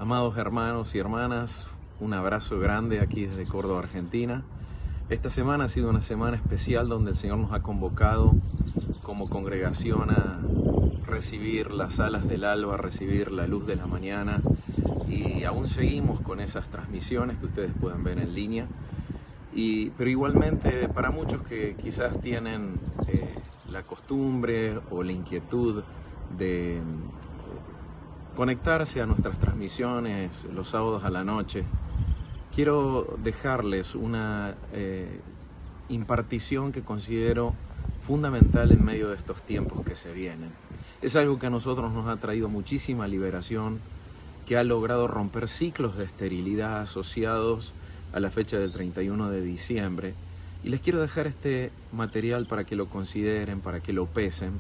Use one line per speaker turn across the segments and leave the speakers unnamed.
Amados hermanos y hermanas, un abrazo grande aquí desde Córdoba, Argentina. Esta semana ha sido una semana especial donde el Señor nos ha convocado como congregación a recibir las alas del alba, a recibir la luz de la mañana, y aún seguimos con esas transmisiones que ustedes pueden ver en línea. Pero igualmente para muchos que quizás tienen la costumbre o la inquietud de conectarse a nuestras transmisiones los sábados a la noche, quiero dejarles una impartición que considero fundamental en medio de estos tiempos que se vienen. Es algo que a nosotros nos ha traído muchísima liberación, que ha logrado romper ciclos de esterilidad asociados a la fecha del 31 de diciembre. Y les quiero dejar este material para que lo consideren, para que lo pesen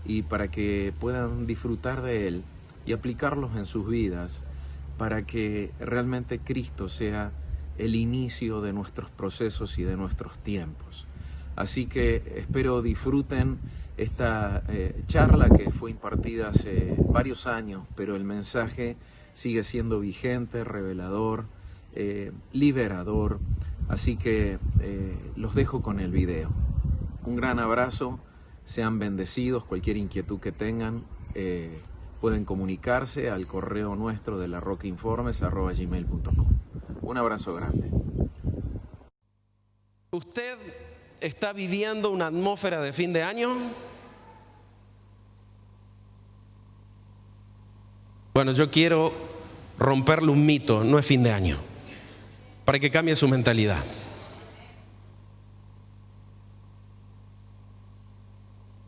y para que puedan disfrutar de él y aplicarlos en sus vidas, para que realmente Cristo sea el inicio de nuestros procesos y de nuestros tiempos. Así que espero disfruten esta charla que fue impartida hace varios años, pero el mensaje sigue siendo vigente, revelador, liberador. Así que los dejo con el video. Un gran abrazo, sean bendecidos. Cualquier inquietud que tengan, pueden comunicarse al correo nuestro de larrocainformes@gmail.com. Un abrazo grande.
¿Usted está viviendo una atmósfera de fin de año? Bueno, yo quiero romperle un mito, no es fin de año, para que cambie su mentalidad.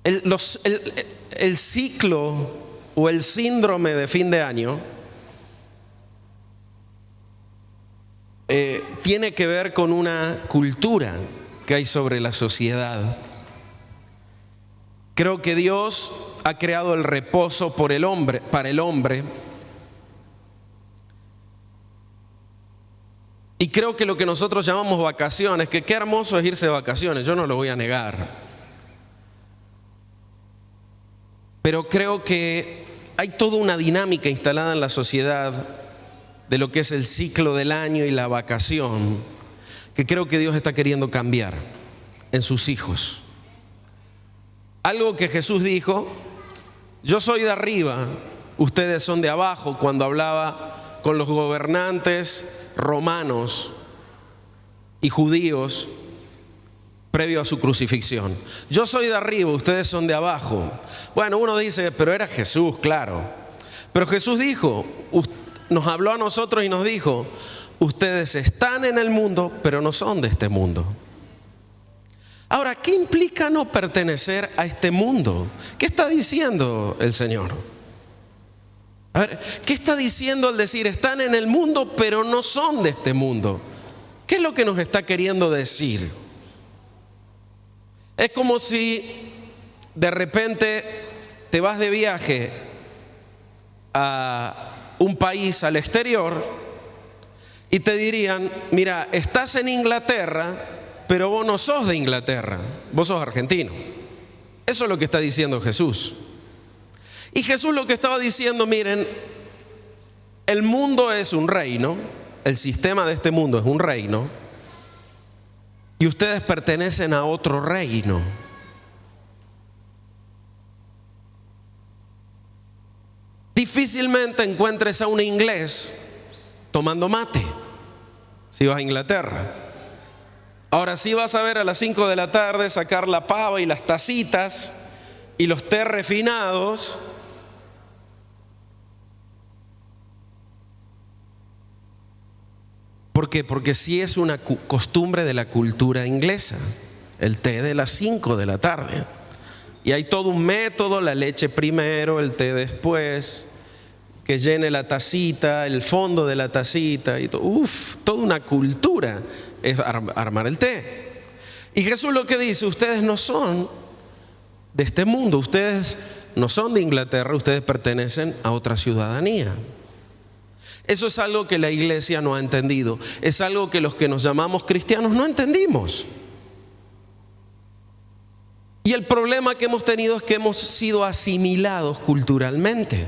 El ciclo o el síndrome de fin de año tiene que ver con una cultura que hay sobre la sociedad. Creo que Dios ha creado el reposo para el hombre. Y creo que lo que nosotros llamamos vacaciones, que qué hermoso es irse de vacaciones, yo no lo voy a negar. Pero creo que hay toda una dinámica instalada en la sociedad de lo que es el ciclo del año y la vacación, que creo que Dios está queriendo cambiar en sus hijos. Algo que Jesús dijo: yo soy de arriba, ustedes son de abajo, cuando hablaba con los gobernantes romanos y judíos previo a su crucifixión. Yo soy de arriba, ustedes son de abajo. Bueno, uno dice, pero era Jesús, claro. Pero Jesús dijo, nos habló a nosotros y nos dijo: ustedes están en el mundo, pero no son de este mundo. Ahora, ¿qué implica no pertenecer a este mundo? ¿Qué está diciendo el Señor? A ver, ¿qué está diciendo al decir están en el mundo, pero no son de este mundo? ¿Qué es lo que nos está queriendo decir? Es como si de repente te vas de viaje a un país al exterior y te dirían: mira, estás en Inglaterra, pero vos no sos de Inglaterra, vos sos argentino. Eso es lo que está diciendo Jesús. Y Jesús lo que estaba diciendo: miren, el mundo es un reino, el sistema de este mundo es un reino, y ustedes pertenecen a otro reino. Difícilmente encuentres a un inglés tomando mate si vas a Inglaterra. Ahora sí vas a ver a las 5 de la tarde sacar la pava y las tacitas y los té refinados. ¿Por qué? Porque sí es una costumbre de la cultura inglesa, el té de las 5 de la tarde. Y hay todo un método: la leche primero, el té después, que llene la tacita, el fondo de la tacita y todo. Toda una cultura es armar el té. Y Jesús lo que dice: ustedes no son de este mundo, ustedes no son de Inglaterra, ustedes pertenecen a otra ciudadanía. Eso es algo que la iglesia no ha entendido, es algo que los que nos llamamos cristianos no entendimos. Y el problema que hemos tenido es que hemos sido asimilados culturalmente.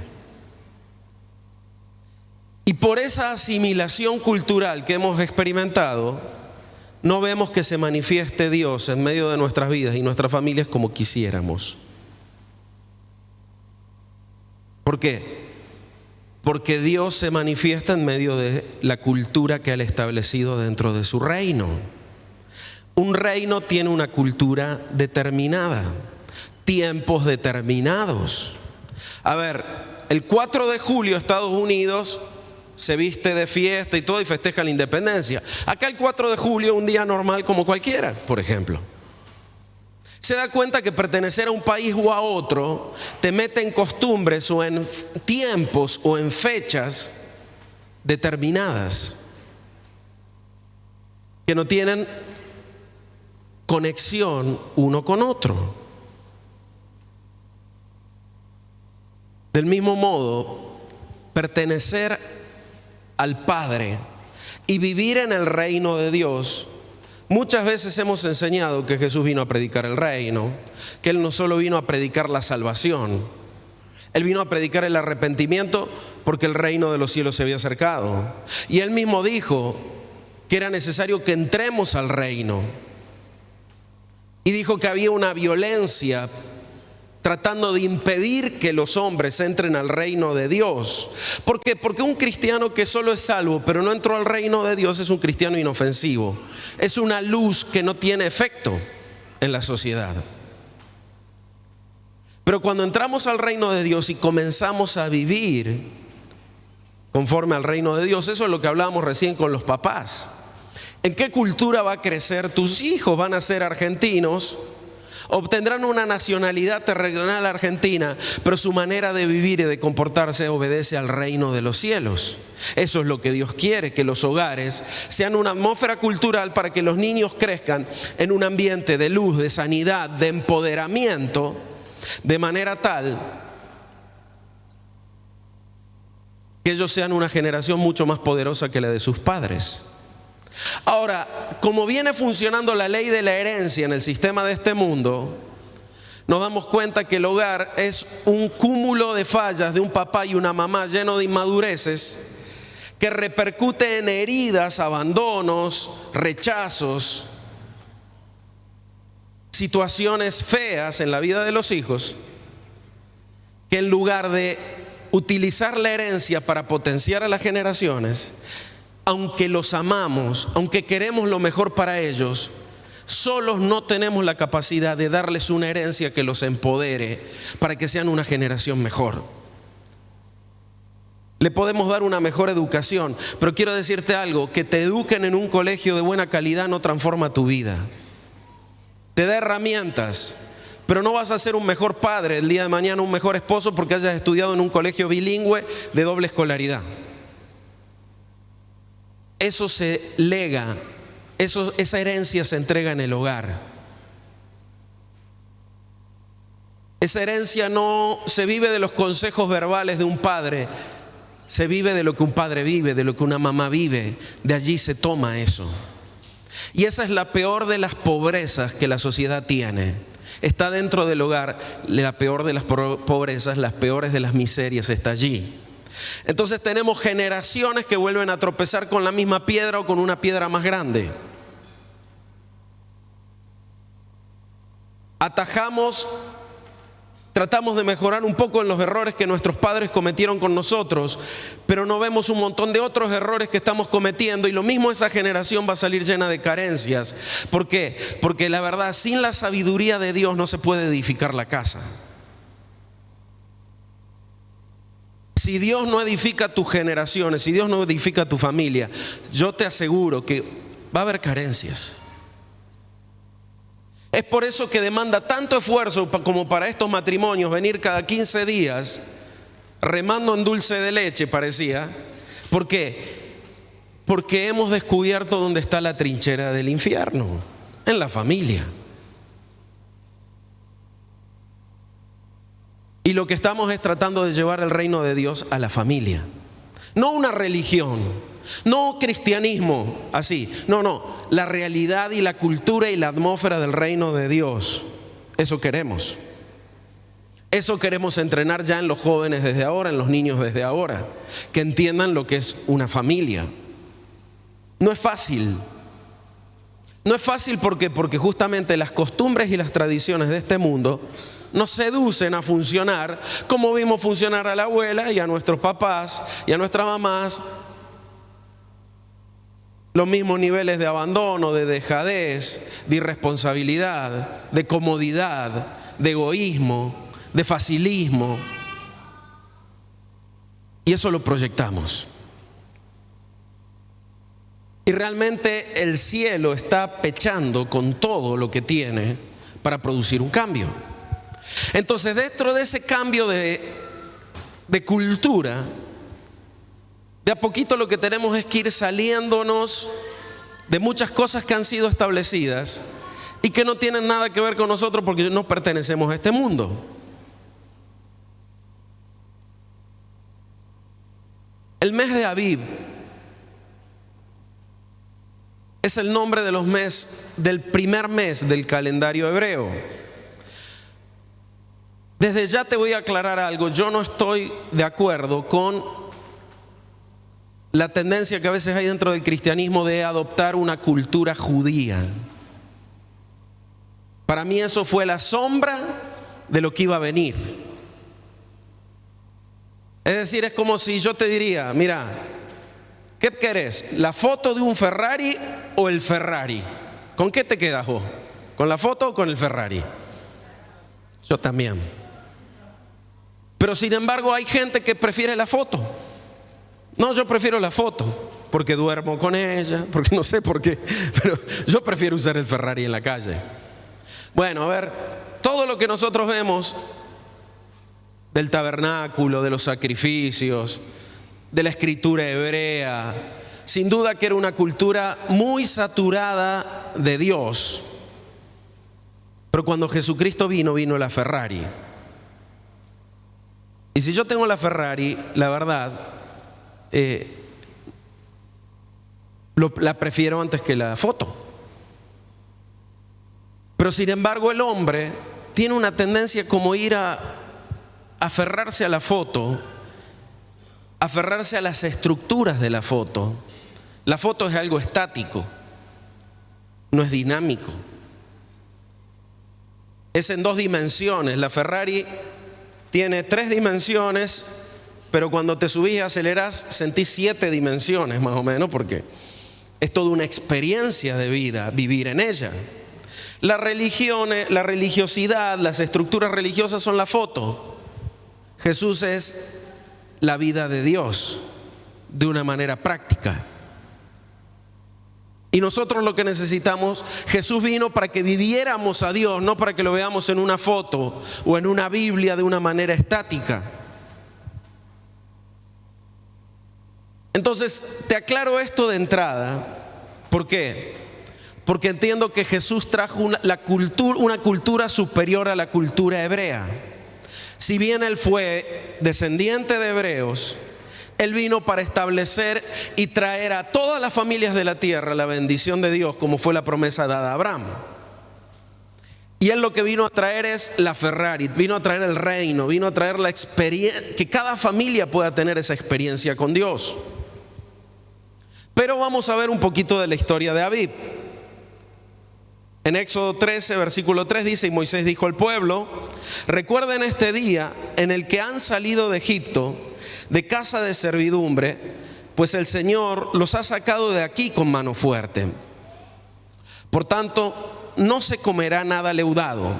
Y por esa asimilación cultural que hemos experimentado, no vemos que se manifieste Dios en medio de nuestras vidas y nuestras familias como quisiéramos. ¿Por qué? Porque Dios se manifiesta en medio de la cultura que Él ha establecido dentro de su reino. Un reino tiene una cultura determinada, tiempos determinados. A ver, el 4 de julio Estados Unidos se viste de fiesta y todo y festeja la independencia. Acá el 4 de julio es un día normal como cualquiera, por ejemplo. Se da cuenta que pertenecer a un país o a otro te mete en costumbres o en tiempos o en fechas determinadas que no tienen conexión uno con otro. Del mismo modo, pertenecer al Padre y vivir en el reino de Dios. Muchas veces hemos enseñado que Jesús vino a predicar el reino, que Él no solo vino a predicar la salvación, Él vino a predicar el arrepentimiento porque el reino de los cielos se había acercado. Y Él mismo dijo que era necesario que entremos al reino. Y dijo que había una violencia tratando de impedir que los hombres entren al reino de Dios. ¿Por qué? Porque un cristiano que solo es salvo pero no entró al reino de Dios es un cristiano inofensivo. Es una luz que no tiene efecto en la sociedad. Pero cuando entramos al reino de Dios y comenzamos a vivir conforme al reino de Dios, eso es lo que hablábamos recién con los papás. ¿En qué cultura va a crecer tus hijos? ¿Van a ser argentinos? Obtendrán una nacionalidad terrenal argentina, pero su manera de vivir y de comportarse obedece al reino de los cielos. Eso es lo que Dios quiere, que los hogares sean una atmósfera cultural para que los niños crezcan en un ambiente de luz, de sanidad, de empoderamiento, de manera tal que ellos sean una generación mucho más poderosa que la de sus padres. Ahora, como viene funcionando la ley de la herencia en el sistema de este mundo, nos damos cuenta que el hogar es un cúmulo de fallas de un papá y una mamá lleno de inmadureces que repercute en heridas, abandonos, rechazos, situaciones feas en la vida de los hijos, que en lugar de utilizar la herencia para potenciar a las generaciones, aunque los amamos, aunque queremos lo mejor para ellos, solos no tenemos la capacidad de darles una herencia que los empodere para que sean una generación mejor. Le podemos dar una mejor educación, pero quiero decirte algo, que te eduquen en un colegio de buena calidad no transforma tu vida. Te da herramientas, pero no vas a ser un mejor padre el día de mañana, un mejor esposo porque hayas estudiado en un colegio bilingüe de doble escolaridad. Eso se lega, esa herencia se entrega en el hogar. Esa herencia no se vive de los consejos verbales de un padre, se vive de lo que un padre vive, de lo que una mamá vive. De allí se toma eso. Y esa es la peor de las pobrezas que la sociedad tiene. Está dentro del hogar, la peor de las pobrezas, las peores de las miserias está allí. Entonces tenemos generaciones que vuelven a tropezar con la misma piedra o con una piedra más grande. Tratamos de mejorar un poco en los errores que nuestros padres cometieron con nosotros, pero no vemos un montón de otros errores que estamos cometiendo y lo mismo esa generación va a salir llena de carencias. ¿Por qué? Porque la verdad, sin la sabiduría de Dios no se puede edificar la casa. Si Dios no edifica tus generaciones, si Dios no edifica tu familia, yo te aseguro que va a haber carencias. Es por eso que demanda tanto esfuerzo como para estos matrimonios venir cada 15 días remando en dulce de leche, parecía. ¿Por qué? Porque hemos descubierto dónde está la trinchera del infierno, en la familia. Y lo que estamos es tratando de llevar el reino de Dios a la familia. No una religión, no cristianismo así. No, la realidad y la cultura y la atmósfera del reino de Dios. Eso queremos. Eso queremos entrenar ya en los jóvenes desde ahora, en los niños desde ahora, que entiendan lo que es una familia. No es fácil. No es fácil porque justamente las costumbres y las tradiciones de este mundo nos seducen a funcionar como vimos funcionar a la abuela y a nuestros papás y a nuestras mamás. Los mismos niveles de abandono, de dejadez, de irresponsabilidad, de comodidad, de egoísmo, de facilismo. Y eso lo proyectamos. Y realmente el cielo está pechando con todo lo que tiene para producir un cambio. Entonces, dentro de ese cambio de cultura, de a poquito lo que tenemos es que ir saliéndonos de muchas cosas que han sido establecidas y que no tienen nada que ver con nosotros porque no pertenecemos a este mundo. El mes de Abib es el nombre de los meses, del primer mes del calendario hebreo. Desde ya te voy a aclarar algo. Yo no estoy de acuerdo con la tendencia que a veces hay dentro del cristianismo de adoptar una cultura judía. Para mí eso fue la sombra de lo que iba a venir. Es decir, es como si yo te diría, mira, ¿qué querés? ¿La foto de un Ferrari o el Ferrari? ¿Con qué te quedas vos? ¿Con la foto o con el Ferrari? Yo también. Pero sin embargo hay gente que prefiere la foto. No, yo prefiero la foto porque duermo con ella, porque no sé por qué, pero yo prefiero usar el Ferrari en la calle. Bueno, a ver, todo lo que nosotros vemos del tabernáculo, de los sacrificios, de la escritura hebrea, sin duda que era una cultura muy saturada de Dios. Pero cuando Jesucristo vino la Ferrari. Y si yo tengo la Ferrari, la verdad, la prefiero antes que la foto. Pero sin embargo el hombre tiene una tendencia como ir a aferrarse a la foto, aferrarse a las estructuras de la foto. La foto es algo estático, no es dinámico. Es en 2 dimensiones. La Ferrari tiene 3 dimensiones, pero cuando te subís y acelerás sentís 7 dimensiones más o menos, porque es toda una experiencia de vida vivir en ella. La religión, la religiosidad, las estructuras religiosas son la foto. Jesús es la vida de Dios de una manera práctica. Y nosotros lo que necesitamos, Jesús vino para que viviéramos a Dios, no para que lo veamos en una foto o en una Biblia de una manera estática. Entonces, te aclaro esto de entrada. ¿Por qué? Porque entiendo que Jesús trajo una cultura superior a la cultura hebrea. Si bien Él fue descendiente de hebreos, Él vino para establecer y traer a todas las familias de la tierra la bendición de Dios, como fue la promesa dada a Abraham. Y Él lo que vino a traer es la Ferrari, vino a traer el reino, vino a traer la experiencia, que cada familia pueda tener esa experiencia con Dios. Pero vamos a ver un poquito de la historia de Abib. En Éxodo 13, versículo 3 dice: y Moisés dijo al pueblo: recuerden este día en el que han salido de Egipto, de casa de servidumbre, pues el Señor los ha sacado de aquí con mano fuerte. Por tanto, no se comerá nada leudado.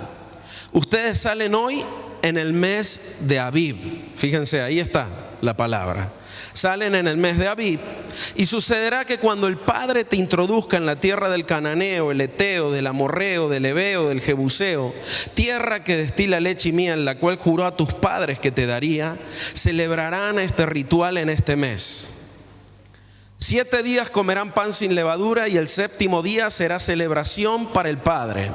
Ustedes salen hoy en el mes de Abib. Fíjense, ahí está la palabra. Salen en el mes de Abib, y sucederá que cuando el Padre te introduzca en la tierra del Cananeo, el Eteo, del Amorreo, del Heveo, del Jebuseo, tierra que destila leche y miel, la cual juró a tus padres que te daría, celebrarán este ritual en este mes. 7 días comerán pan sin levadura, y el 7º día será celebración para el Padre.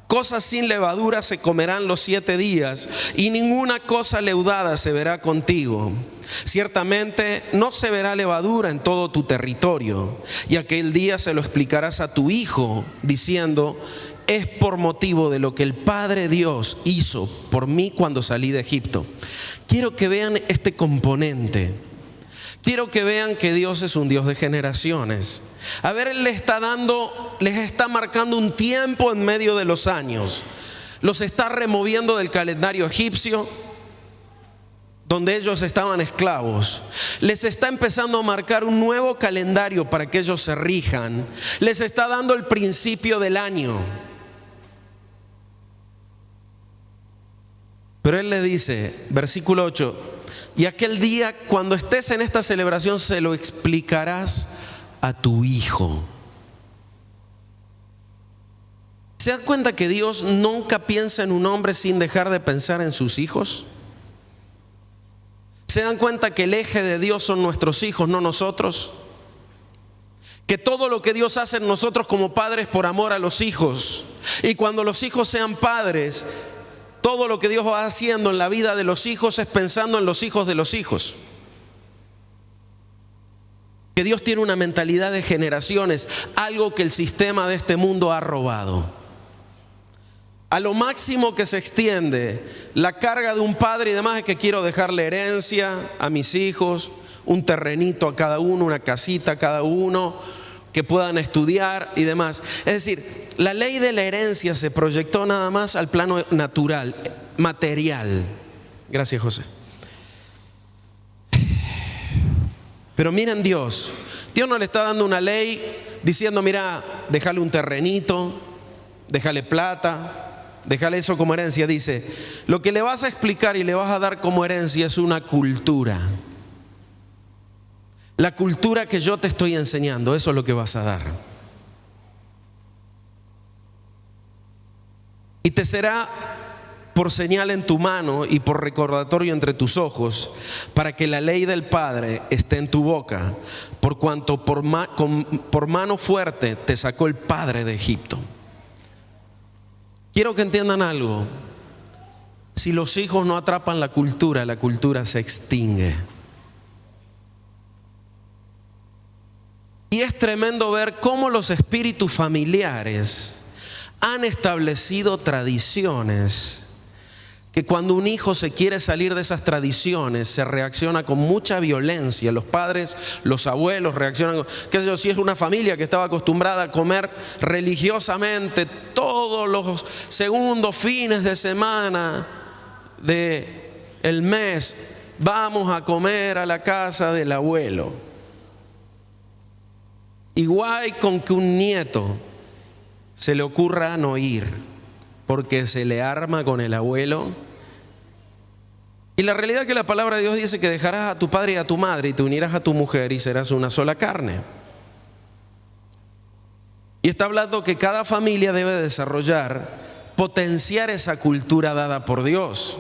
Cosas sin levadura se comerán los 7 días, y ninguna cosa leudada se verá contigo. Ciertamente no se verá levadura en todo tu territorio, y aquel día se lo explicarás a tu hijo, diciendo: es por motivo de lo que el Padre Dios hizo por mí cuando salí de Egipto. Quiero que vean este componente. Quiero que vean que Dios es un Dios de generaciones. A ver, Él les está marcando un tiempo en medio de los años. Los está removiendo del calendario egipcio, donde ellos estaban esclavos. Les está empezando a marcar un nuevo calendario para que ellos se rijan. Les está dando el principio del año. Pero Él le dice, versículo 8, y aquel día cuando estés en esta celebración se lo explicarás a tu hijo. ¿Se dan cuenta que Dios nunca piensa en un hombre sin dejar de pensar en sus hijos? ¿Se dan cuenta que el eje de Dios son nuestros hijos, no nosotros? Que todo lo que Dios hace en nosotros como padres por amor a los hijos. Y cuando los hijos sean padres, todo lo que Dios va haciendo en la vida de los hijos es pensando en los hijos de los hijos. Que Dios tiene una mentalidad de generaciones, algo que el sistema de este mundo ha robado. A lo máximo que se extiende la carga de un padre y demás es que quiero dejarle herencia a mis hijos, un terrenito a cada uno, una casita a cada uno, que puedan estudiar y demás. Es decir, la ley de la herencia se proyectó nada más al plano natural, material. Gracias, José. Pero miren Dios no le está dando una ley diciendo, mira, déjale un terrenito, déjale plata, déjale eso como herencia. Dice, lo que le vas a explicar y le vas a dar como herencia es una cultura. La cultura que yo te estoy enseñando, eso es lo que vas a dar. Y te será por señal en tu mano y por recordatorio entre tus ojos, para que la ley del Padre esté en tu boca, por cuanto por mano fuerte te sacó el Padre de Egipto. Quiero que entiendan algo. Si los hijos no atrapan la cultura se extingue. Y es tremendo ver cómo los espíritus familiares han establecido tradiciones que cuando un hijo se quiere salir de esas tradiciones se reacciona con mucha violencia. Los padres, los abuelos reaccionan, qué sé yo, si es una familia que estaba acostumbrada a comer religiosamente todos los segundos fines de semana del mes, vamos a comer a la casa del abuelo. Igual con que un nieto se le ocurra no ir porque se le arma con el abuelo. Y la realidad es que la palabra de Dios dice que dejarás a tu padre y a tu madre y te unirás a tu mujer y serás una sola carne. Y está hablando que cada familia debe desarrollar, potenciar esa cultura dada por Dios.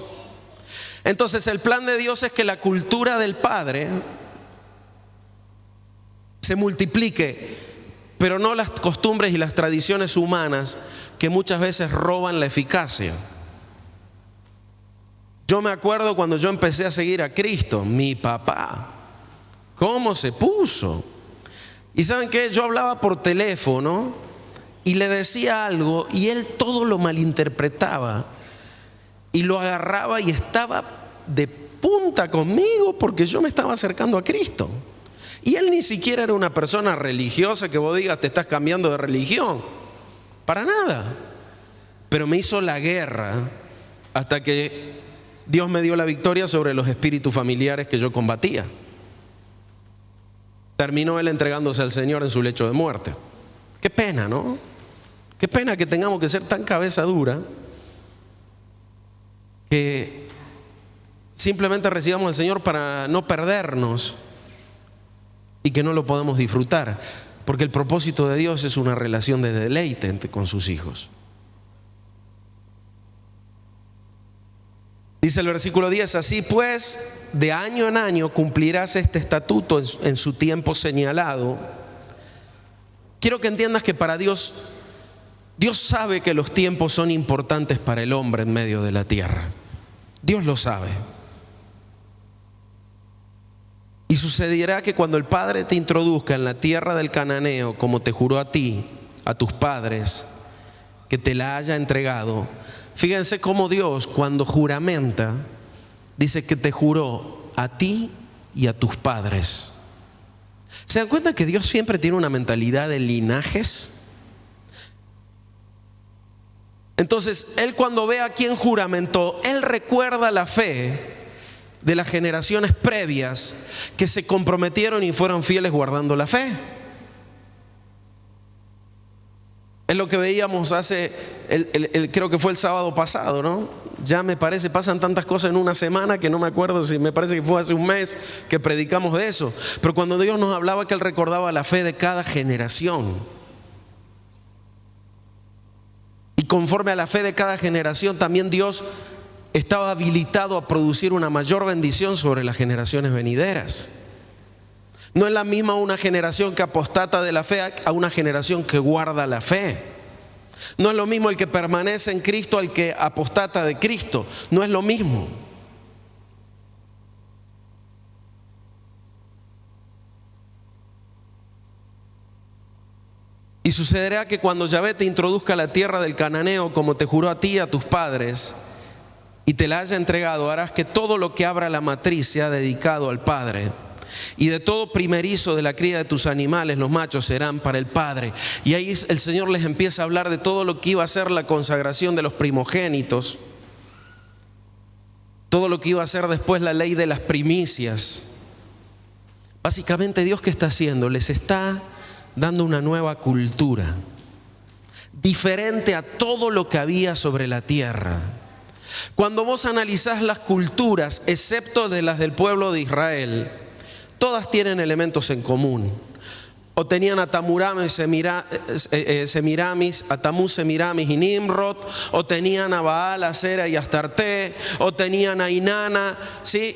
Entonces el plan de Dios es que la cultura del Padre se multiplique, pero no las costumbres y las tradiciones humanas que muchas veces roban la eficacia. Yo me acuerdo cuando yo empecé a seguir a Cristo, mi papá, cómo se puso. Y ¿saben qué? Yo hablaba por teléfono y le decía algo y él todo lo malinterpretaba y lo agarraba y estaba de punta conmigo porque yo me estaba acercando a Cristo. Y él ni siquiera era una persona religiosa que vos digas te estás cambiando de religión, para nada. Pero me hizo la guerra hasta que Dios me dio la victoria sobre los espíritus familiares que yo combatía. Terminó él entregándose al Señor en su lecho de muerte. Qué pena, ¿no? Qué pena que tengamos que ser tan cabeza dura que simplemente recibamos al Señor para no perdernos y que no lo podamos disfrutar, porque el propósito de Dios es una relación de deleite con sus hijos. Dice el versículo 10, así pues, de año en año cumplirás este estatuto en su tiempo señalado. Quiero que entiendas que para Dios, Dios sabe que los tiempos son importantes para el hombre en medio de la tierra. Dios lo sabe. Y sucederá que cuando el Padre te introduzca en la tierra del cananeo, como te juró a ti, a tus padres, que te la haya entregado. Fíjense cómo Dios, cuando juramenta, dice que te juró a ti y a tus padres. ¿Se dan cuenta que Dios siempre tiene una mentalidad de linajes? Entonces, Él cuando ve a quien juramentó, Él recuerda la fe de las generaciones previas que se comprometieron y fueron fieles guardando la fe. Es lo que veíamos creo que fue el sábado pasado, ¿no? Ya me parece, pasan tantas cosas en una semana que no me acuerdo si me parece que fue hace un mes que predicamos de eso. Pero cuando Dios nos hablaba que Él recordaba la fe de cada generación. Y conforme a la fe de cada generación, también Dios estaba habilitado a producir una mayor bendición sobre las generaciones venideras. No es la misma una generación que apostata de la fe a una generación que guarda la fe. No es lo mismo el que permanece en Cristo al que apostata de Cristo. No es lo mismo. Y sucederá que cuando Yahvé te introduzca a la tierra del cananeo, como te juró a ti y a tus padres, y te la haya entregado, harás que todo lo que abra la matriz sea dedicado al Padre. Y de todo primerizo de la cría de tus animales, los machos serán para el Padre. Y ahí el Señor les empieza a hablar de todo lo que iba a ser la consagración de los primogénitos, todo lo que iba a ser después la ley de las primicias. Básicamente, Dios, ¿qué está haciendo? Les está dando una nueva cultura, diferente a todo lo que había sobre la tierra. Cuando vos analizás las culturas, excepto de las del pueblo de Israel, todas tienen elementos en común. O tenían a Tamuramis, Semiramis, a Tamuz, Semiramis y Nimrod, o tenían a Baal, Asera y Astarte, o tenían a Inanna, ¿sí?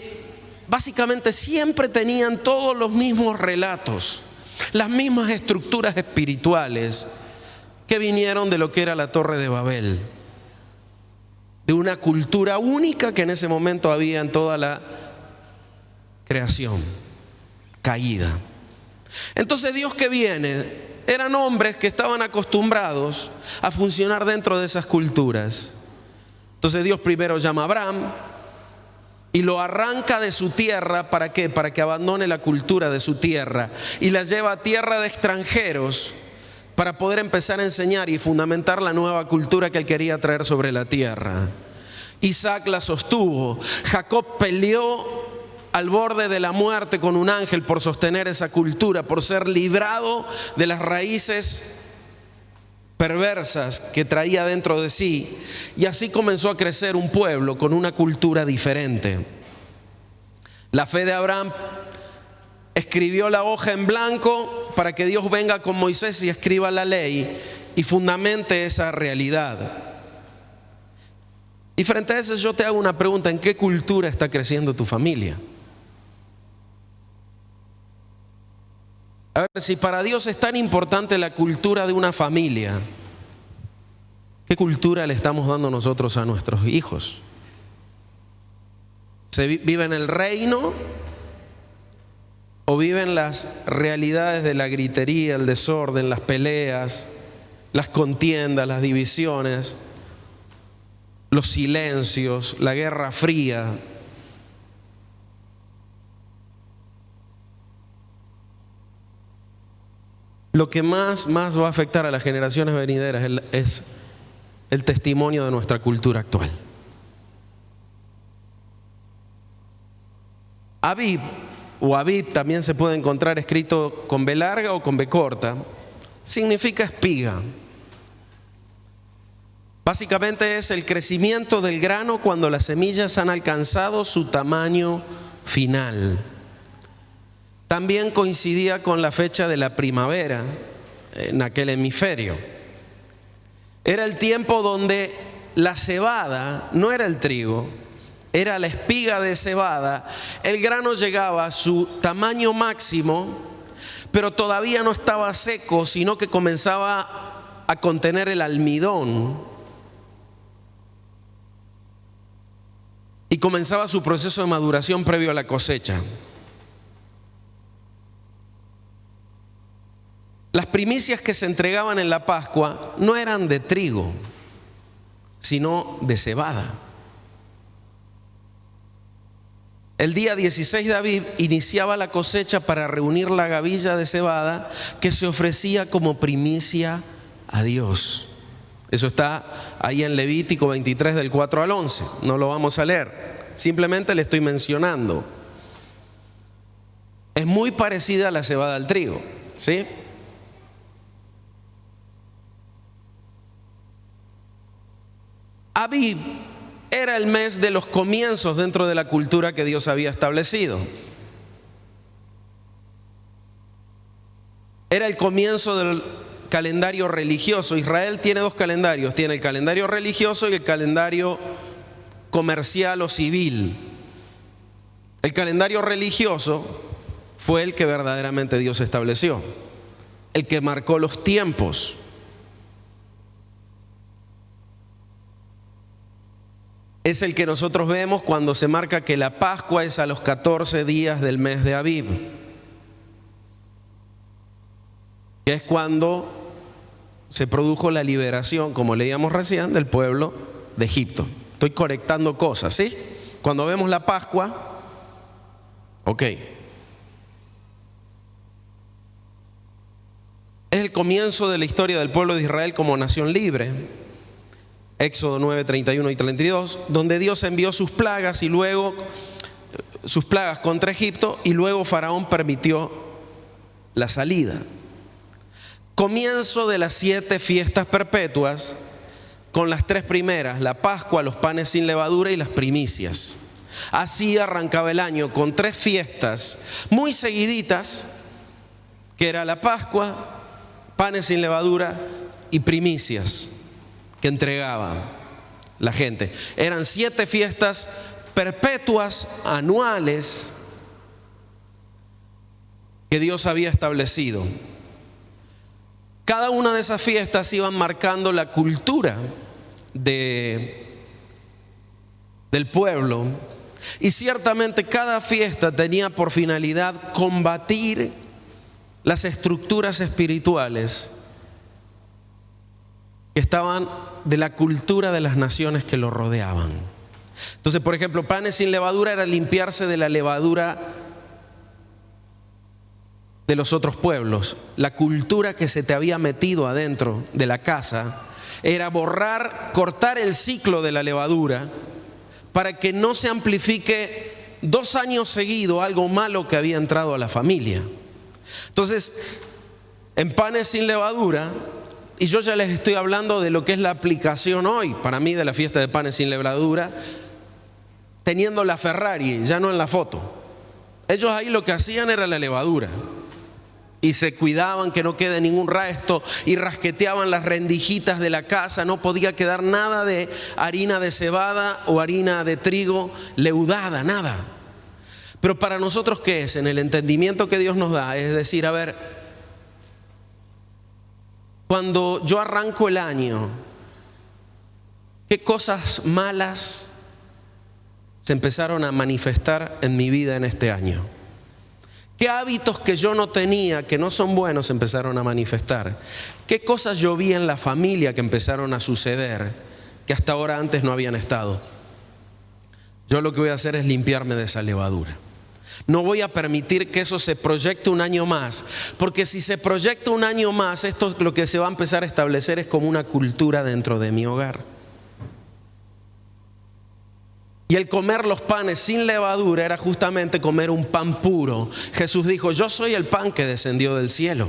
Básicamente siempre tenían todos los mismos relatos, las mismas estructuras espirituales que vinieron de lo que era la Torre de Babel, de una cultura única que en ese momento había en toda la creación caída. Entonces, Dios que viene, eran hombres que estaban acostumbrados a funcionar dentro de esas culturas. Entonces Dios primero llama a Abraham y lo arranca de su tierra. ¿Para qué? Para que abandone la cultura de su tierra y la lleva a tierra de extranjeros para poder empezar a enseñar y fundamentar la nueva cultura que él quería traer sobre la tierra. Isaac la sostuvo. Jacob peleó al borde de la muerte con un ángel por sostener esa cultura, por ser librado de las raíces perversas que traía dentro de sí. Y así comenzó a crecer un pueblo con una cultura diferente. La fe de Abraham escribió la hoja en blanco para que Dios venga con Moisés y escriba la ley y fundamente esa realidad. Y frente a eso yo te hago una pregunta: ¿en qué cultura está creciendo tu familia? A ver, si para Dios es tan importante la cultura de una familia, ¿qué cultura le estamos dando nosotros a nuestros hijos? ¿Se vive en el reino o viven las realidades de la gritería, el desorden, las peleas, las contiendas, las divisiones, los silencios, la guerra fría? Lo que más va a afectar a las generaciones venideras es el testimonio de nuestra cultura actual. Abib o Abib también se puede encontrar escrito con B larga o con B corta. Significa espiga. Básicamente es el crecimiento del grano cuando las semillas han alcanzado su tamaño final. También coincidía con la fecha de la primavera en aquel hemisferio. Era el tiempo donde la cebada, no era el trigo, era la espiga de cebada. El grano llegaba a su tamaño máximo, pero todavía no estaba seco, sino que comenzaba a contener el almidón. Y comenzaba su proceso de maduración previo a la cosecha. Las primicias que se entregaban en la Pascua no eran de trigo, sino de cebada. El día 16 de Aviv iniciaba la cosecha para reunir la gavilla de cebada que se ofrecía como primicia a Dios. Eso está ahí en Levítico 23 del 4 al 11. No lo vamos a leer, simplemente le estoy mencionando. Es muy parecida a la cebada al trigo, ¿sí? Aviv era el mes de los comienzos dentro de la cultura que Dios había establecido. Era el comienzo del calendario religioso. Israel tiene dos calendarios, tiene el calendario religioso y el calendario comercial o civil. El calendario religioso fue el que verdaderamente Dios estableció, el que marcó los tiempos. Es el que nosotros vemos cuando se marca que la Pascua es a los 14 días del mes de Aviv, que es cuando se produjo la liberación, como leíamos recién, del pueblo de Egipto. Estoy conectando cosas, ¿sí? Cuando vemos la Pascua, ok. Es el comienzo de la historia del pueblo de Israel como nación libre. Éxodo 9, 31 y 32, donde Dios envió sus plagas y luego sus plagas contra Egipto, y luego Faraón permitió la salida. Comienzo de las 7 fiestas perpetuas, con las 3 primeras, la Pascua, los panes sin levadura y las primicias. Así arrancaba el año, con 3 fiestas muy seguiditas, que era la Pascua, panes sin levadura y primicias que entregaba la gente. Eran 7 fiestas perpetuas anuales que Dios había establecido. Cada una de esas fiestas iban marcando la cultura del pueblo, y ciertamente cada fiesta tenía por finalidad combatir las estructuras espirituales que estaban de la cultura de las naciones que lo rodeaban. Entonces, por ejemplo, panes sin levadura era limpiarse de la levadura de los otros pueblos. La cultura que se te había metido adentro de la casa era borrar, cortar el ciclo de la levadura para que no se amplifique 2 años seguidos algo malo que había entrado a la familia. Entonces, en panes sin levadura, y yo ya les estoy hablando de lo que es la aplicación hoy, para mí, de la fiesta de panes sin levadura, teniendo la Ferrari, ya no en la foto. Ellos ahí lo que hacían era la levadura, y se cuidaban que no quede ningún resto, y rasqueteaban las rendijitas de la casa. No podía quedar nada de harina de cebada o harina de trigo leudada, nada. Pero para nosotros, ¿qué es? En el entendimiento que Dios nos da, es decir, a ver, cuando yo arranco el año, ¿qué cosas malas se empezaron a manifestar en mi vida en este año? ¿Qué hábitos que yo no tenía, que no son buenos, empezaron a manifestar? ¿Qué cosas yo vi en la familia que empezaron a suceder, que hasta ahora antes no habían estado? Yo lo que voy a hacer es limpiarme de esa levadura. No voy a permitir que eso se proyecte un año más, porque si se proyecta un año más, esto lo que se va a empezar a establecer es como una cultura dentro de mi hogar. Y el comer los panes sin levadura era justamente comer un pan puro. Jesús dijo: yo soy el pan que descendió del cielo.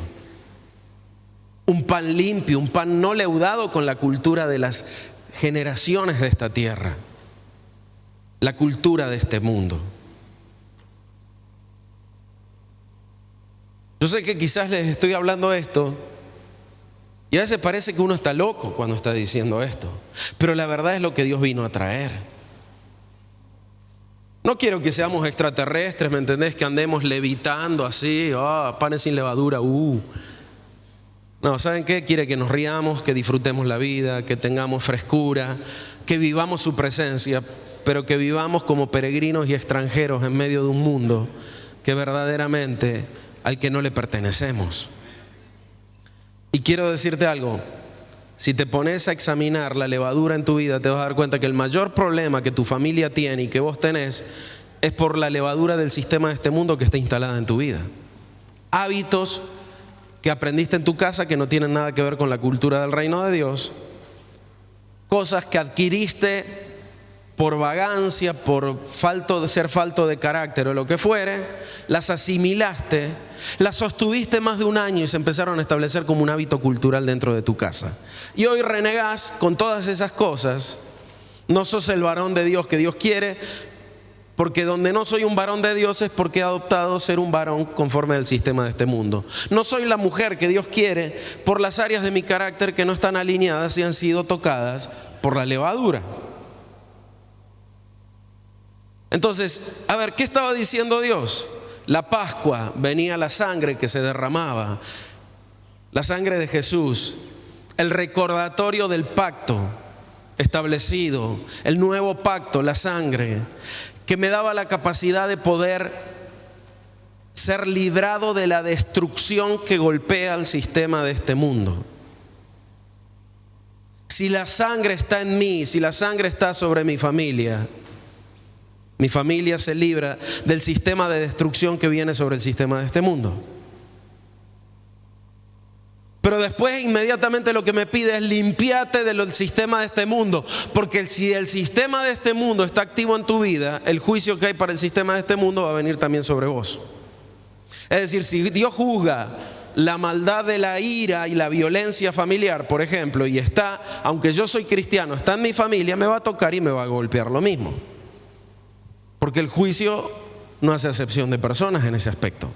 Un pan limpio, un pan no leudado con la cultura de las generaciones de esta tierra, la cultura de este mundo. Yo sé que quizás les estoy hablando esto y a veces parece que uno está loco cuando está diciendo esto, pero la verdad es lo que Dios vino a traer. No quiero que seamos extraterrestres, ¿me entendés? Que andemos levitando así, panes sin levadura, No, ¿saben qué? Quiere que nos riamos, que disfrutemos la vida, que tengamos frescura, que vivamos su presencia, pero que vivamos como peregrinos y extranjeros en medio de un mundo que verdaderamente al que no le pertenecemos. Y quiero decirte algo, si te pones a examinar la levadura en tu vida, te vas a dar cuenta que el mayor problema que tu familia tiene y que vos tenés es por la levadura del sistema de este mundo que está instalada en tu vida. Hábitos que aprendiste en tu casa que no tienen nada que ver con la cultura del reino de Dios, cosas que adquiriste por vagancia, por ser falto de carácter o lo que fuere, las asimilaste, las sostuviste más de un año y se empezaron a establecer como un hábito cultural dentro de tu casa. Y hoy renegás con todas esas cosas, no sos el varón de Dios que Dios quiere, porque donde no soy un varón de Dios es porque he adoptado ser un varón conforme al sistema de este mundo. No soy la mujer que Dios quiere por las áreas de mi carácter que no están alineadas y han sido tocadas por la levadura. Entonces, a ver, ¿qué estaba diciendo Dios? La Pascua, venía la sangre que se derramaba, la sangre de Jesús, el recordatorio del pacto establecido, el nuevo pacto, la sangre, que me daba la capacidad de poder ser librado de la destrucción que golpea al sistema de este mundo. Si la sangre está en mí, si la sangre está sobre mi familia se libra del sistema de destrucción que viene sobre el sistema de este mundo. Pero después inmediatamente lo que me pide es limpiate del sistema de este mundo, porque si el sistema de este mundo está activo en tu vida, el juicio que hay para el sistema de este mundo va a venir también sobre vos. Es decir, si Dios juzga la maldad de la ira y la violencia familiar, por ejemplo, y está, aunque yo soy cristiano, está en mi familia, me va a tocar y me va a golpear lo mismo. Porque el juicio no hace acepción de personas en ese aspecto.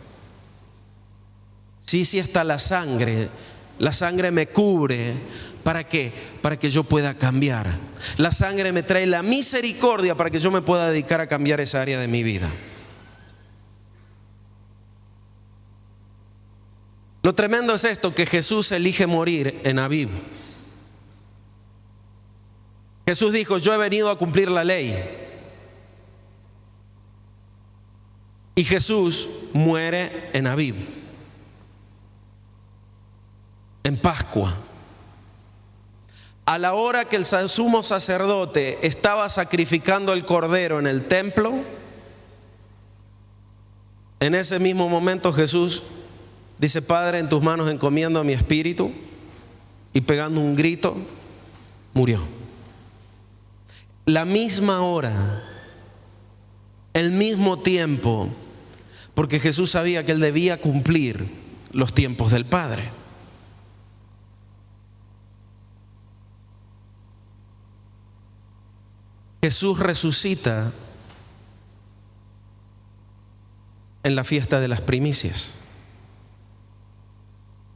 Sí está la sangre me cubre. ¿Para qué? Para que yo pueda cambiar. La sangre me trae la misericordia para que yo me pueda dedicar a cambiar esa área de mi vida. Lo tremendo es esto, que Jesús elige morir en Abib. Jesús dijo, yo he venido a cumplir la ley. Y Jesús muere en Abib, en Pascua. A la hora que el sumo sacerdote estaba sacrificando el cordero en el templo, en ese mismo momento Jesús dice, Padre, en tus manos encomiendo mi espíritu, y pegando un grito, murió. La misma hora, el mismo tiempo, porque Jesús sabía que Él debía cumplir los tiempos del Padre. Jesús resucita en la fiesta de las primicias,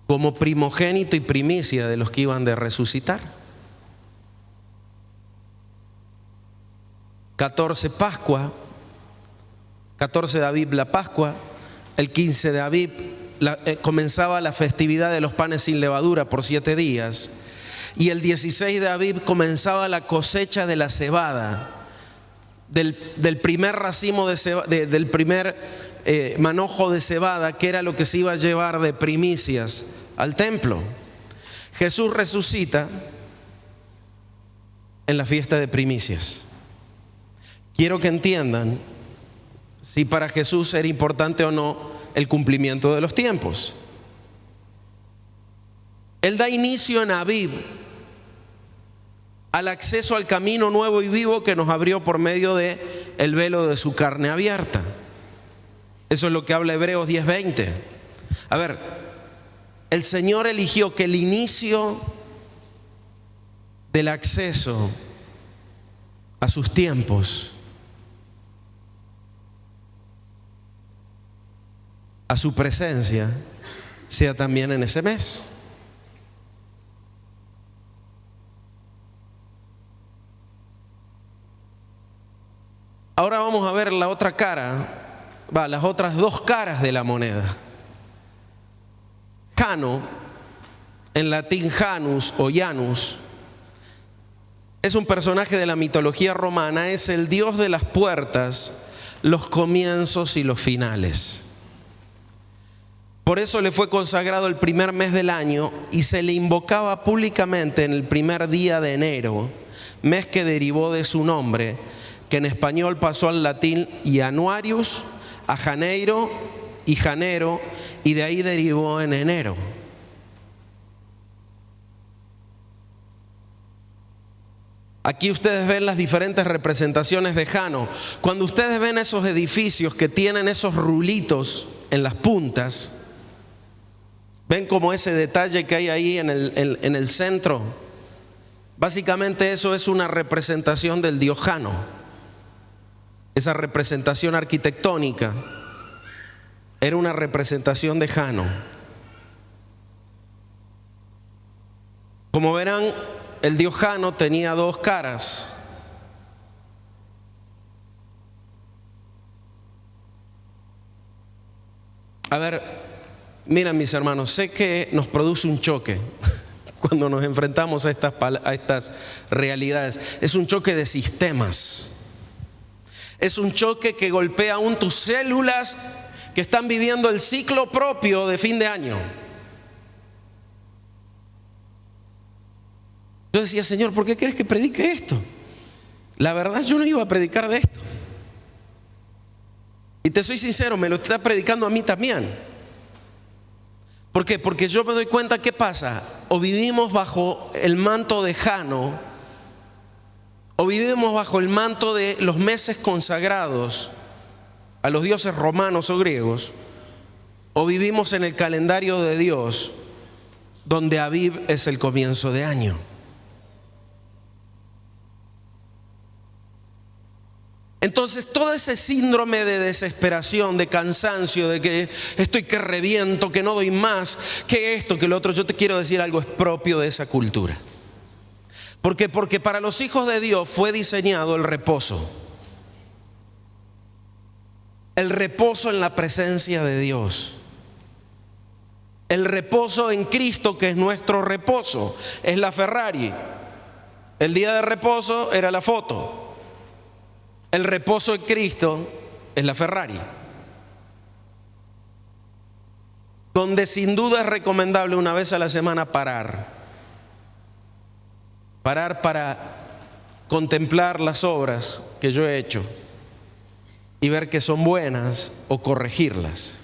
como primogénito y primicia de los que iban de resucitar. 14 Pascua, 14 de Abib la Pascua, el 15 de Abib comenzaba la festividad de los panes sin levadura por 7 días, y el 16 de Abib comenzaba la cosecha de la cebada, del primer racimo de cebada, del primer manojo de cebada, que era lo que se iba a llevar de primicias al templo. Jesús resucita en la fiesta de primicias. Quiero que entiendan si para Jesús era importante o no el cumplimiento de los tiempos. Él da inicio en Abib al acceso al camino nuevo y vivo que nos abrió por medio de el velo de su carne abierta. Eso es lo que habla Hebreos 10:20. A ver, el Señor eligió que el inicio del acceso a sus tiempos, a su presencia, sea también en ese mes. Ahora vamos a ver la otra cara, las otras dos caras de la moneda. Jano, en latín Janus o Janus, es un personaje de la mitología romana, es el dios de las puertas, los comienzos y los finales. Por eso le fue consagrado el primer mes del año y se le invocaba públicamente en el primer día de enero, mes que derivó de su nombre, que en español pasó al latín Januarius, a Janeiro y Janero, y de ahí derivó en enero. Aquí ustedes ven las diferentes representaciones de Jano. Cuando ustedes ven esos edificios que tienen esos rulitos en las puntas, ven como ese detalle que hay ahí en el centro. Básicamente eso es una representación del dios Jano. Esa representación arquitectónica era una representación de Jano. Como verán, el dios Jano tenía dos caras. A ver, miren mis hermanos, sé que nos produce un choque cuando nos enfrentamos a estas realidades. Es un choque de sistemas. Es un choque que golpea aún tus células que están viviendo el ciclo propio de fin de año. Yo decía, Señor, ¿por qué quieres que predique esto? La verdad, yo no iba a predicar de esto. Y te soy sincero, me lo está predicando a mí también. ¿Por qué? Porque yo me doy cuenta, ¿qué pasa? O vivimos bajo el manto de Jano, o vivimos bajo el manto de los meses consagrados a los dioses romanos o griegos, o vivimos en el calendario de Dios, donde Aviv es el comienzo de año. Entonces todo ese síndrome de desesperación, de cansancio, de que estoy que reviento, que no doy más, que esto, que lo otro, yo te quiero decir algo, es propio de esa cultura. ¿Por qué? Porque para los hijos de Dios fue diseñado el reposo. El reposo en la presencia de Dios. El reposo en Cristo, que es nuestro reposo, es la Ferrari. El día de reposo era la foto. El reposo en Cristo es la Ferrari, donde sin duda es recomendable una vez a la semana parar para contemplar las obras que yo he hecho y ver que son buenas o corregirlas.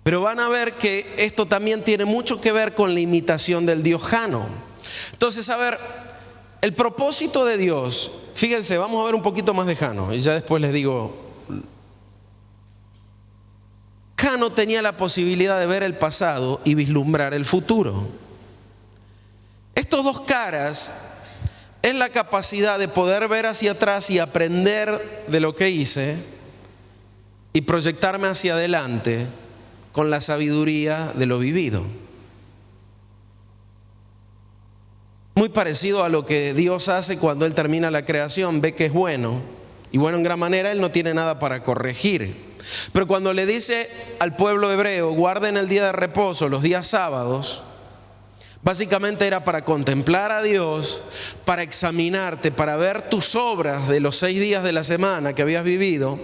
Pero van a ver que esto también tiene mucho que ver con la imitación del dios Jano. Entonces, a ver, el propósito de Dios, fíjense, vamos a ver un poquito más de Jano y ya después les digo. Jano tenía la posibilidad de ver el pasado y vislumbrar el futuro. Estos dos caras es la capacidad de poder ver hacia atrás y aprender de lo que hice y proyectarme hacia adelante con la sabiduría de lo vivido. Muy parecido a lo que Dios hace cuando Él termina la creación, ve que es bueno, y bueno en gran manera, Él no tiene nada para corregir. Pero cuando le dice al pueblo hebreo, guarden el día de reposo, los días sábados, básicamente era para contemplar a Dios, para examinarte, para ver tus obras de los 6 días de la semana que habías vivido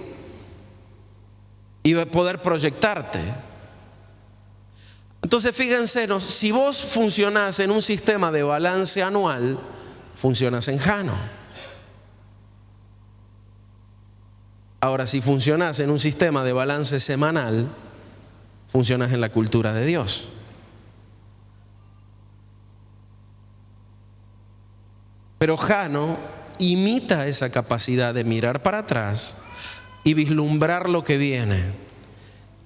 y poder proyectarte. Entonces fíjense, si vos funcionás en un sistema de balance anual, funcionás en Jano. Ahora, si funcionás en un sistema de balance semanal, funcionás en la cultura de Dios. Pero Jano imita esa capacidad de mirar para atrás y vislumbrar lo que viene.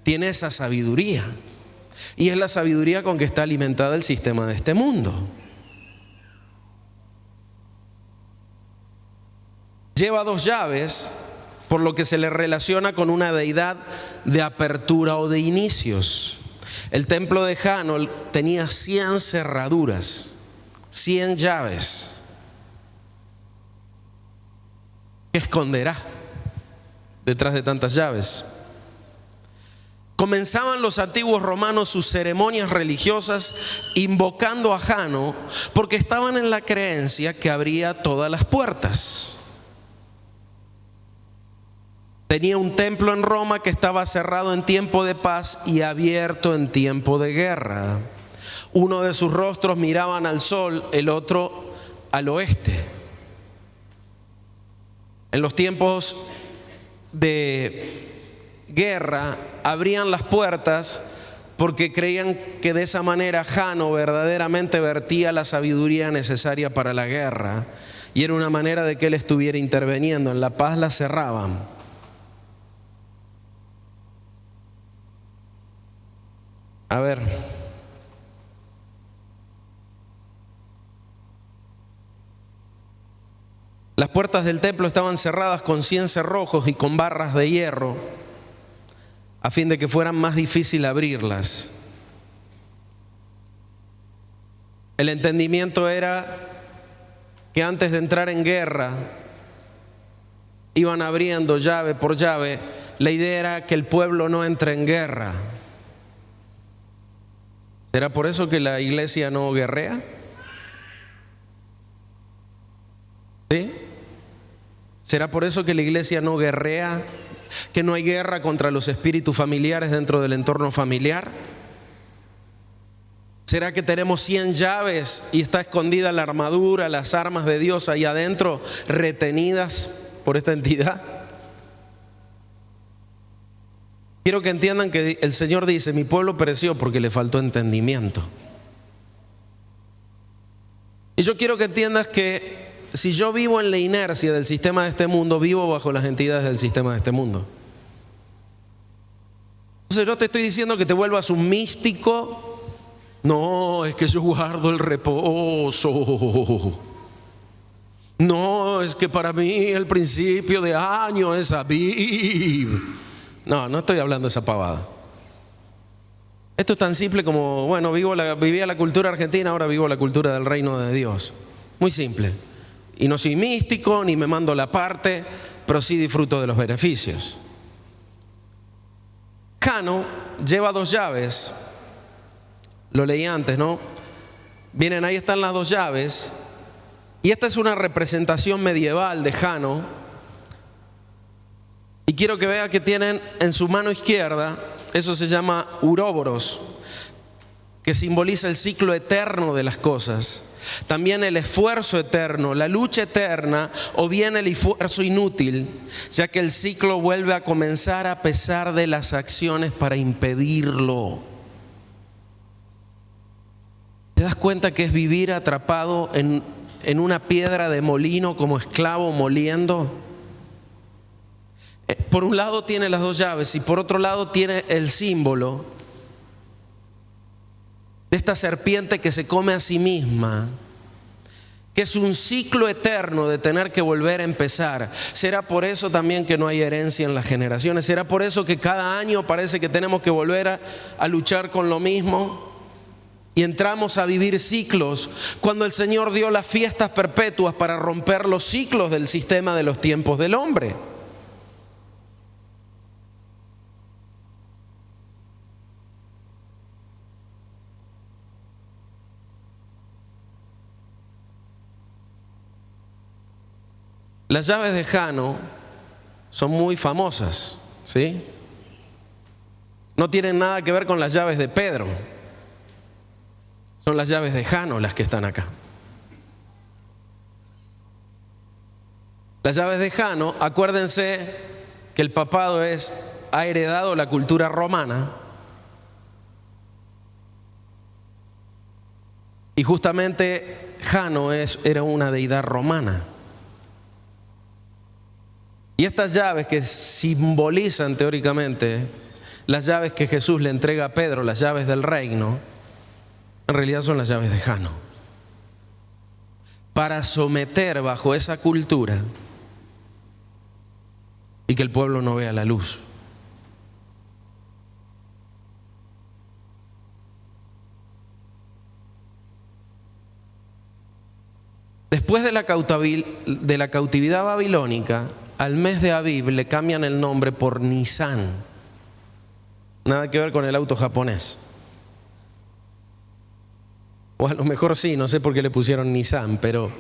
Tiene esa sabiduría. Y es la sabiduría con que está alimentada el sistema de este mundo. Lleva 2 llaves, por lo que se le relaciona con una deidad de apertura o de inicios. El templo de Jano tenía 100 cerraduras, 100 llaves. ¿Qué esconderá detrás de tantas llaves? Comenzaban los antiguos romanos sus ceremonias religiosas invocando a Jano porque estaban en la creencia que abría todas las puertas. Tenía un templo en Roma que estaba cerrado en tiempo de paz y abierto en tiempo de guerra. Uno de sus rostros miraban al sol, el otro al oeste. En los tiempos de guerra abrían las puertas porque creían que de esa manera Jano verdaderamente vertía la sabiduría necesaria para la guerra y era una manera de que él estuviera interviniendo. En la paz la cerraban. A ver, las puertas del templo estaban cerradas con 100 cerrojos y con barras de hierro, a fin de que fueran más difícil abrirlas. El entendimiento era que antes de entrar en guerra, iban abriendo llave por llave. La idea era que el pueblo no entre en guerra. ¿Será por eso que la iglesia no guerrea? ¿Sí? ¿Será por eso que la iglesia no guerrea? ¿Que no hay guerra contra los espíritus familiares dentro del entorno familiar? ¿Será que tenemos 100 llaves y está escondida la armadura, las armas de Dios ahí adentro, retenidas por esta entidad? Quiero que entiendan que el Señor dice: mi pueblo pereció porque le faltó entendimiento. Y yo quiero que entiendas que si yo vivo en la inercia del sistema de este mundo, vivo bajo las entidades del sistema de este mundo. Entonces no te estoy diciendo que te vuelvas un místico. No, es que yo guardo el reposo. No, es que para mí el principio de año es Aviv. No estoy hablando de esa pavada. Esto es tan simple como, bueno, vivía la cultura argentina, ahora vivo la cultura del reino de Dios. Muy simple. Y no soy místico, ni me mando la parte, pero sí disfruto de los beneficios. Jano lleva 2 llaves. Lo leí antes, ¿no? Miren, ahí están las 2 llaves. Y esta es una representación medieval de Jano. Y quiero que vean que tienen en su mano izquierda, eso se llama uroboros, que simboliza el ciclo eterno de las cosas. También el esfuerzo eterno, la lucha eterna, o bien el esfuerzo inútil, ya que el ciclo vuelve a comenzar a pesar de las acciones para impedirlo. ¿Te das cuenta que es vivir atrapado en una piedra de molino como esclavo moliendo? Por un lado tiene las 2 llaves y por otro lado tiene el símbolo de esta serpiente que se come a sí misma, que es un ciclo eterno de tener que volver a empezar. ¿Será por eso también que no hay herencia en las generaciones? ¿Será por eso que cada año parece que tenemos que volver a luchar con lo mismo? Y entramos a vivir ciclos cuando el Señor dio las fiestas perpetuas para romper los ciclos del sistema de los tiempos del hombre. Las llaves de Jano son muy famosas, ¿sí? No tienen nada que ver con las llaves de Pedro. Son las llaves de Jano las que están acá. Las llaves de Jano, acuérdense que el papado ha heredado la cultura romana. Y justamente Jano era una deidad romana. Y estas llaves que simbolizan teóricamente las llaves que Jesús le entrega a Pedro, las llaves del reino, en realidad son las llaves de Jano. Para someter bajo esa cultura y que el pueblo no vea la luz. Después de la cautividad babilónica, al mes de Aviv le cambian el nombre por Nisan. Nada que ver con el auto japonés. O a lo mejor sí, no sé por qué le pusieron Nissan, pero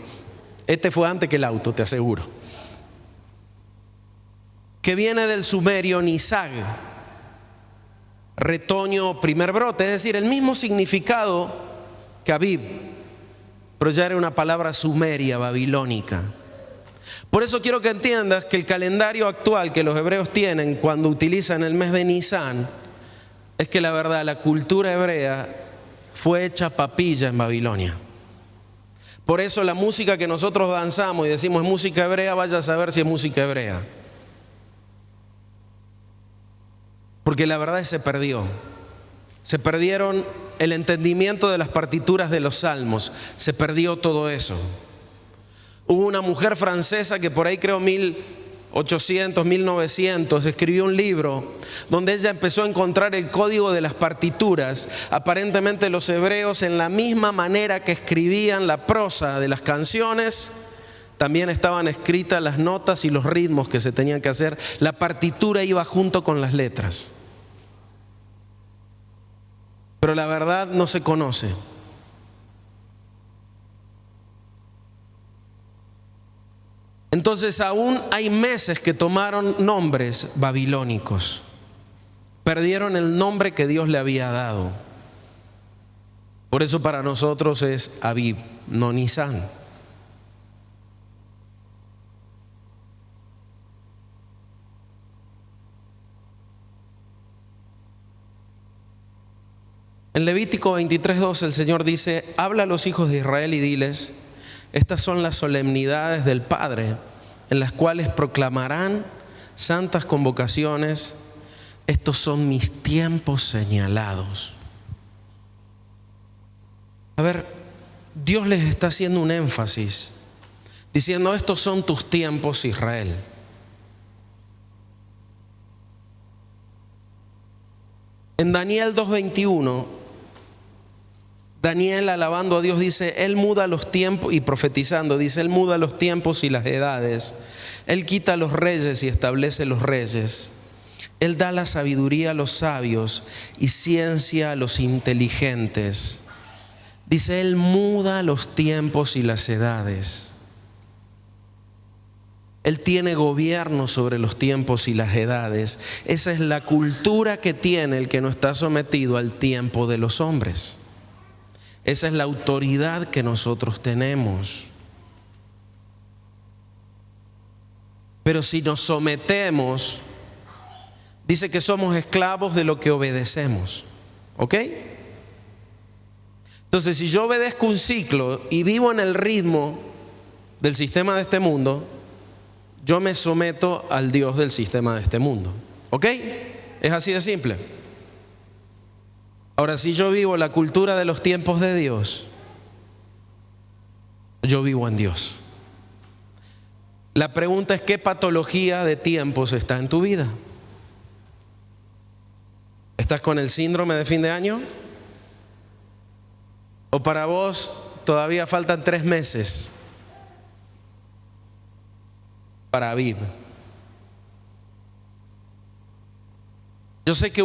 este fue antes que el auto, te aseguro. que viene del sumerio nisag, retoño, primer brote, es decir, el mismo significado que Abib, pero ya era una palabra sumeria, babilónica. Por eso quiero que entiendas que el calendario actual que los hebreos tienen cuando utilizan el mes de Nisan, es que la verdad, la cultura hebrea fue hecha papilla en Babilonia. Por eso la música que nosotros danzamos y decimos es música hebrea, vaya a saber si es música hebrea. Porque la verdad es que se perdió. Se perdieron el entendimiento de las partituras de los salmos. Se perdió todo eso. Hubo una mujer francesa que por ahí creo 1800, 1900 escribió un libro donde ella empezó a encontrar el código de las partituras. Aparentemente los hebreos, en la misma manera que escribían la prosa de las canciones, también estaban escritas las notas y los ritmos que se tenían que hacer. La partitura iba junto con las letras. Pero la verdad no se conoce. Entonces aún hay meses que tomaron nombres babilónicos. Perdieron el nombre que Dios le había dado. Por eso para nosotros es Abib, no Nisan. En Levítico 23:12 el Señor dice: habla a los hijos de Israel y diles: estas son las solemnidades del Padre, en las cuales proclamarán santas convocaciones. Estos son mis tiempos señalados. A ver, Dios les está haciendo un énfasis, diciendo: estos son tus tiempos, Israel. En Daniel 2:21, Daniel, alabando a Dios, dice: Él muda los tiempos, y profetizando, dice: Él muda los tiempos y las edades. Él quita a los reyes y establece los reyes. Él da la sabiduría a los sabios y ciencia a los inteligentes. Dice: Él muda los tiempos y las edades. Él tiene gobierno sobre los tiempos y las edades. Esa es la cultura que tiene el que no está sometido al tiempo de los hombres. Esa es la autoridad que nosotros tenemos. Pero si nos sometemos, dice que somos esclavos de lo que obedecemos. ¿Ok? Entonces, si yo obedezco un ciclo y vivo en el ritmo del sistema de este mundo, yo me someto al Dios del sistema de este mundo. ¿Ok? Es así de simple. Ahora, si yo vivo la cultura de los tiempos de Dios, yo vivo en Dios. La pregunta es: ¿qué patología de tiempos está en tu vida? ¿Estás con el síndrome de fin de año? ¿O para vos todavía faltan 3 meses para Abib? Yo sé que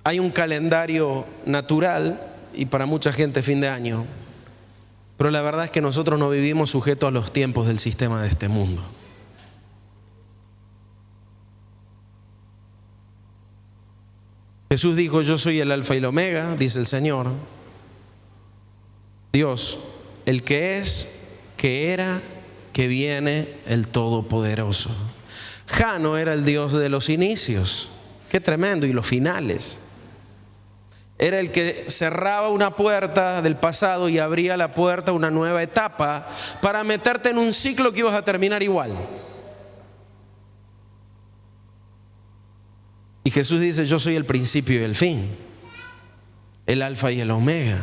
hay un calendario natural y para mucha gente fin de año, pero la verdad es que nosotros no vivimos sujetos a los tiempos del sistema de este mundo. Jesús dijo: yo soy el alfa y el omega, dice el Señor, Dios, el que es, que era, que viene, el Todopoderoso. Jano era el Dios de los inicios, qué tremendo, y los finales. Era el que cerraba una puerta del pasado y abría la puerta a una nueva etapa para meterte en un ciclo que ibas a terminar igual. Y Jesús dice: yo soy el principio y el fin, el alfa y el omega.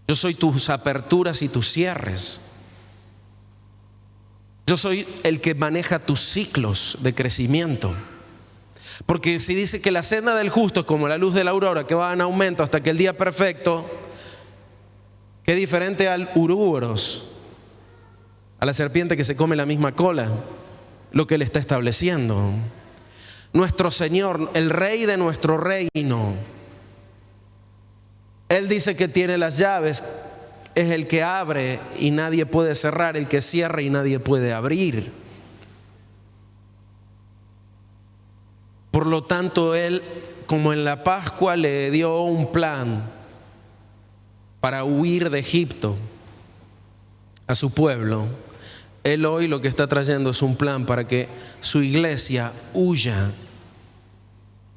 Yo soy tus aperturas y tus cierres. Yo soy el que maneja tus ciclos de crecimiento. Porque si dice que la senda del justo es como la luz de la aurora, que va en aumento hasta que el día perfecto, qué diferente al uruboros, a la serpiente que se come la misma cola, lo que Él está estableciendo. Nuestro Señor, el Rey de nuestro reino, Él dice que tiene las llaves, es el que abre y nadie puede cerrar, el que cierra y nadie puede abrir. Por lo tanto, Él, como en la Pascua, le dio un plan para huir de Egipto a su pueblo. Él hoy lo que está trayendo es un plan para que su iglesia huya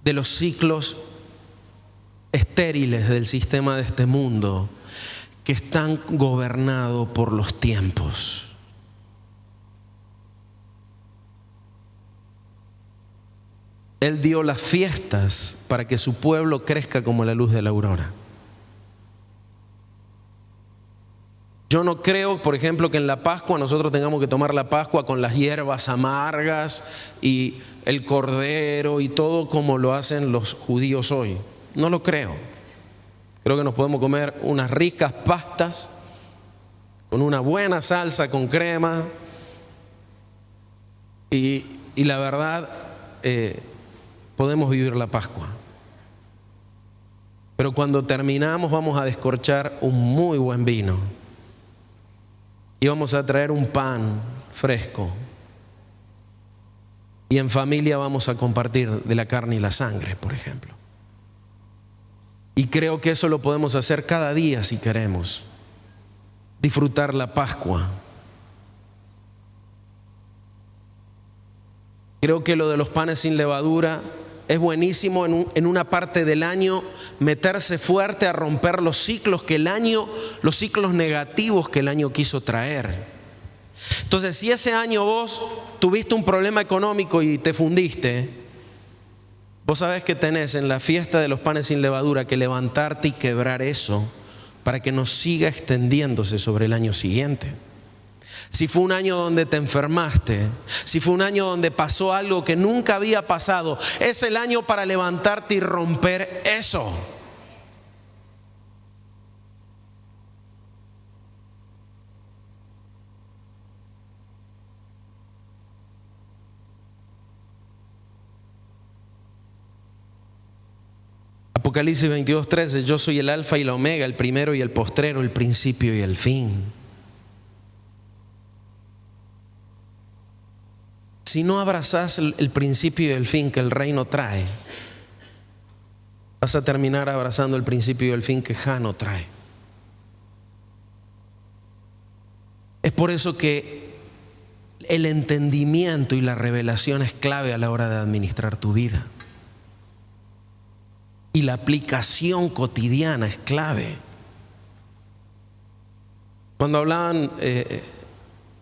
de los ciclos estériles del sistema de este mundo que están gobernados por los tiempos. Él dio las fiestas para que su pueblo crezca como la luz de la aurora. Yo no creo, por ejemplo, que en la Pascua nosotros tengamos que tomar la Pascua con las hierbas amargas y el cordero y todo como lo hacen los judíos hoy. No lo creo. Creo que nos podemos comer unas ricas pastas con una buena salsa con crema y la verdad podemos vivir la Pascua. Pero cuando terminamos vamos a descorchar un muy buen vino y vamos a traer un pan fresco y en familia vamos a compartir de la carne y la sangre, por ejemplo. Y creo que eso lo podemos hacer cada día si queremos disfrutar la Pascua. Creo que lo de los panes sin levadura es buenísimo en una parte del año meterse fuerte a romper los ciclos los ciclos negativos que el año quiso traer. Entonces, si ese año vos tuviste un problema económico y te fundiste, vos sabés que tenés en la fiesta de los panes sin levadura que levantarte y quebrar eso para que no siga extendiéndose sobre el año siguiente. Si fue un año donde te enfermaste, si fue un año donde pasó algo que nunca había pasado, es el año para levantarte y romper eso. Apocalipsis 22:13, yo soy el alfa y la omega, el primero y el postrero, el principio y el fin. Si no abrazás el principio y el fin que el reino trae, vas a terminar abrazando el principio y el fin que Jano trae. Es por eso que el entendimiento y la revelación es clave a la hora de administrar tu vida. Y la aplicación cotidiana es clave. Cuando hablaban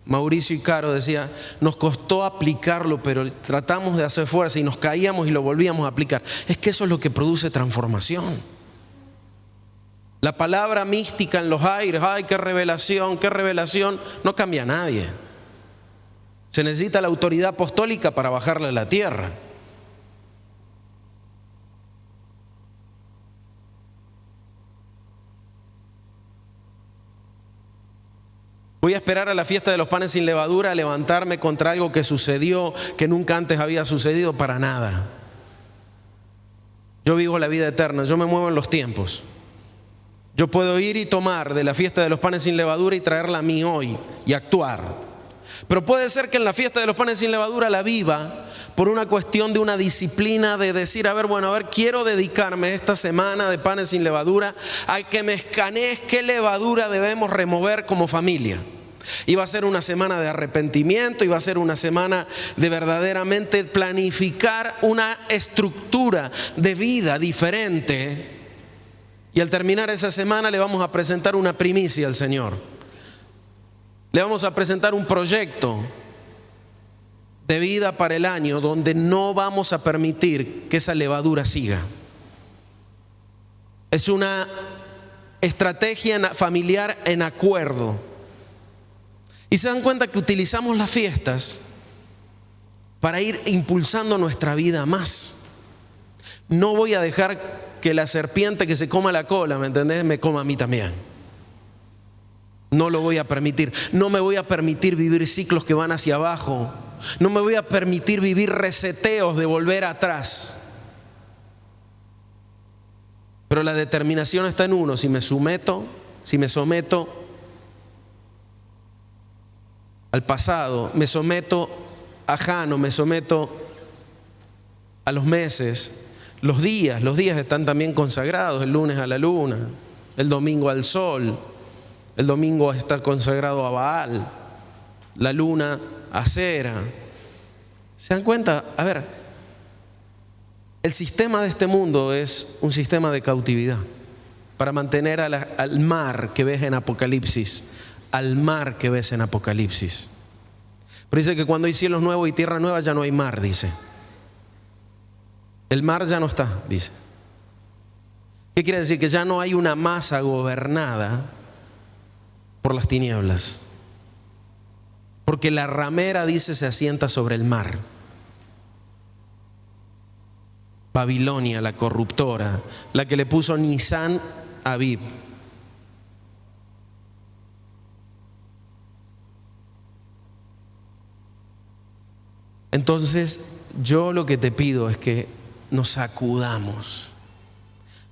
Mauricio y Caro, decía, nos costó aplicarlo, pero tratamos de hacer fuerza y nos caíamos y lo volvíamos a aplicar. Es que eso es lo que produce transformación. La palabra mística en los aires, ay, qué revelación, no cambia a nadie. Se necesita la autoridad apostólica para bajarle a la tierra. Voy a esperar a la fiesta de los panes sin levadura a levantarme contra algo que sucedió, que nunca antes había sucedido, para nada. Yo vivo la vida eterna, yo me muevo en los tiempos. Yo puedo ir y tomar de la fiesta de los panes sin levadura y traerla a mí hoy y actuar. Pero puede ser que en la fiesta de los panes sin levadura la viva por una cuestión de una disciplina de decir, quiero dedicarme esta semana de panes sin levadura a que me escanees qué levadura debemos remover como familia. Y va a ser una semana de arrepentimiento, y va a ser una semana de verdaderamente planificar una estructura de vida diferente. Y al terminar esa semana le vamos a presentar una primicia al Señor. Le vamos a presentar un proyecto de vida para el año donde no vamos a permitir que esa levadura siga. Es una estrategia familiar en acuerdo. Y se dan cuenta que utilizamos las fiestas para ir impulsando nuestra vida más. No voy a dejar que la serpiente que se coma la cola, ¿me entendés?, me coma a mí también. No lo voy a permitir. No me voy a permitir vivir ciclos que van hacia abajo. No me voy a permitir vivir reseteos de volver atrás. Pero la determinación está en uno. Si me someto al pasado, me someto a Jano, me someto a los meses, los días están también consagrados, el lunes a la luna, el domingo al sol, el domingo está consagrado a Baal, la luna a Cera. ¿Se dan cuenta? A ver, el sistema de este mundo es un sistema de cautividad para mantener al mar que ves en Apocalipsis, al mar que ves en Apocalipsis. Pero dice que cuando hay cielos nuevos y tierra nueva ya no hay mar, dice. El mar ya no está, dice. ¿Qué quiere decir? Que ya no hay una masa gobernada por las tinieblas. Porque la ramera, dice, se asienta sobre el mar. Babilonia, la corruptora, la que le puso Nisan Abib. Entonces, yo lo que te pido es que nos sacudamos.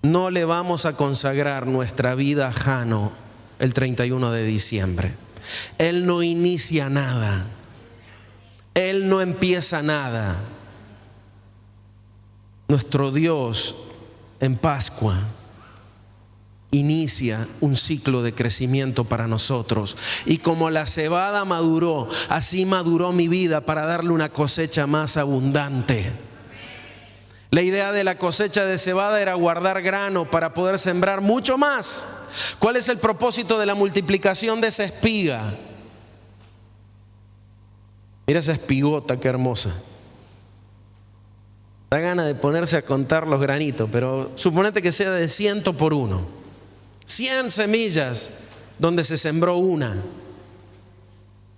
No le vamos a consagrar nuestra vida a Jano el 31 de diciembre. Él no inicia nada. Él no empieza nada. Nuestro Dios en Pascua inicia un ciclo de crecimiento para nosotros. Y como la cebada maduró, así maduró mi vida para darle una cosecha más abundante. La idea de la cosecha de cebada era guardar grano para poder sembrar mucho más. ¿Cuál es el propósito de la multiplicación de esa espiga? Mira esa espigota, qué hermosa. Da ganas de ponerse a contar los granitos, pero suponete que sea de 100 por 1. 100 semillas donde se sembró una.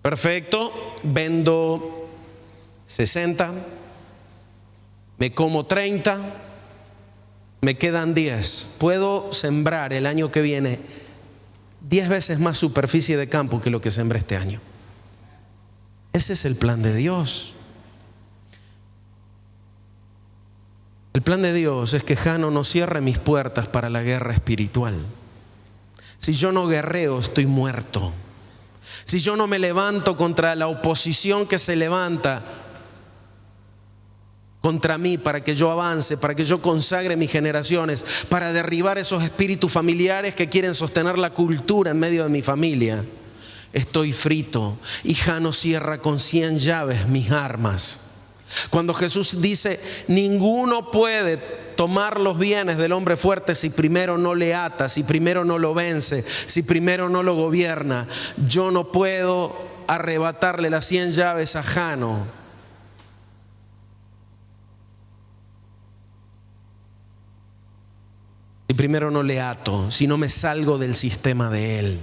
Perfecto, vendo 60, me como 30, me quedan 10. Puedo sembrar el año que viene 10 veces más superficie de campo que lo que sembré este año. Ese es el plan de Dios. El plan de Dios es que Jano no cierre mis puertas para la guerra espiritual. Si yo no guerreo, estoy muerto. Si yo no me levanto contra la oposición que se levanta contra mí para que yo avance, para que yo consagre mis generaciones, para derribar esos espíritus familiares que quieren sostener la cultura en medio de mi familia, estoy frito. Y Jano cierra con 100 llaves mis armas. Cuando Jesús dice, ninguno puede tomar los bienes del hombre fuerte si primero no le ata, si primero no lo vence, si primero no lo gobierna, yo no puedo arrebatarle las 100 llaves a Jano. Si primero no le ato, si no me salgo del sistema de él.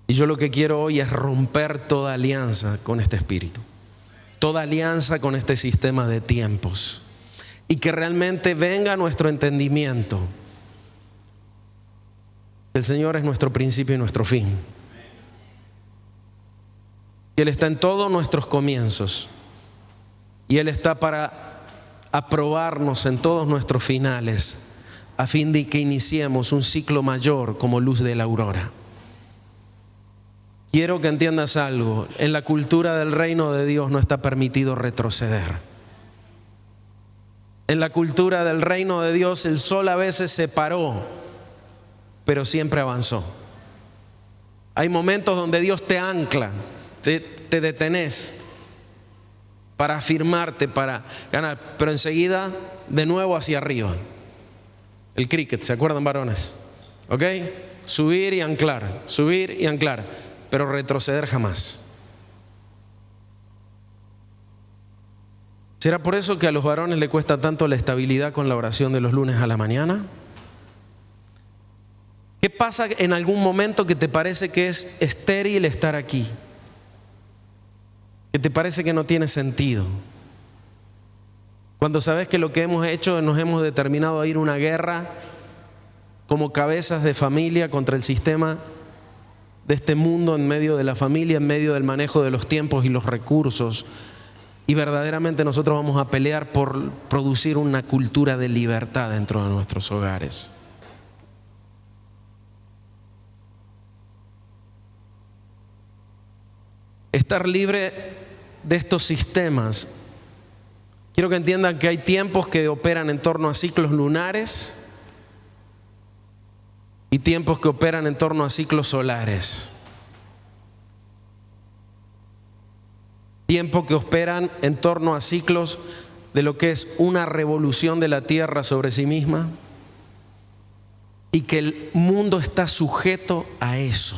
Y yo lo que quiero hoy es romper toda alianza con este espíritu. Toda alianza con este sistema de tiempos, y que realmente venga nuestro entendimiento. El Señor es nuestro principio y nuestro fin. Y Él está en todos nuestros comienzos, y Él está para aprobarnos en todos nuestros finales, a fin de que iniciemos un ciclo mayor como luz de la aurora. Quiero que entiendas algo. En la cultura del reino de Dios no está permitido retroceder. En la cultura del reino de Dios el sol a veces se paró, pero siempre avanzó. Hay momentos donde Dios te ancla, te detenés para afirmarte, para ganar, pero enseguida de nuevo hacia arriba. El cricket, ¿se acuerdan, varones? ¿Ok? Subir y anclar, subir y anclar. Pero retroceder jamás. ¿Será por eso que a los varones les cuesta tanto la estabilidad con la oración de los lunes a la mañana? ¿Qué pasa en algún momento que te parece que es estéril estar aquí? Que te parece que no tiene sentido. Cuando sabes que lo que hemos hecho, nos hemos determinado a ir a una guerra como cabezas de familia contra el sistema de este mundo, en medio de la familia, en medio del manejo de los tiempos y los recursos. Y verdaderamente nosotros vamos a pelear por producir una cultura de libertad dentro de nuestros hogares. Estar libre de estos sistemas Quiero que entiendan que hay tiempos que operan en torno a ciclos lunares y tiempos que operan en torno a ciclos solares. Tiempos que operan en torno a ciclos de lo que es una revolución de la tierra sobre sí misma y que el mundo está sujeto a eso.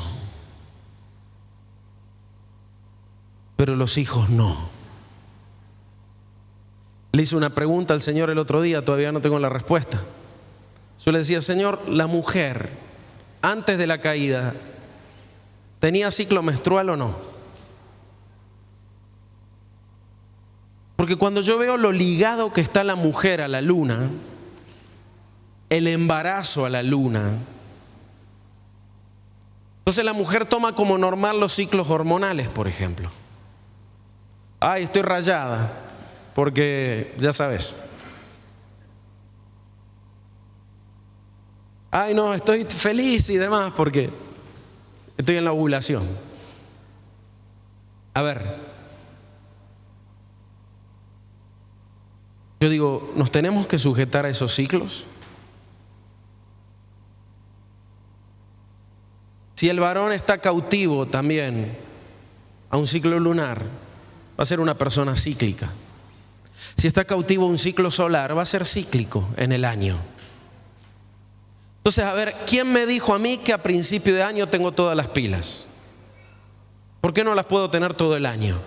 Pero los hijos no. Le hice una pregunta al Señor el otro día, todavía no tengo la respuesta. Yo le decía, Señor, la mujer antes de la caída, ¿tenía ciclo menstrual o no? Porque cuando yo veo lo ligado que está la mujer a la luna, el embarazo a la luna, entonces la mujer toma como normal los ciclos hormonales, por ejemplo. Ay, estoy rayada, porque ya sabes. Ay, no, estoy feliz y demás, porque estoy en la ovulación. A ver, yo digo, ¿nos tenemos que sujetar a esos ciclos? Si el varón está cautivo también a un ciclo lunar, va a ser una persona cíclica. Si está cautivo a un ciclo solar, va a ser cíclico en el año. Entonces, a ver, ¿quién me dijo a mí que a principio de año tengo todas las pilas? ¿Por qué no las puedo tener todo el año?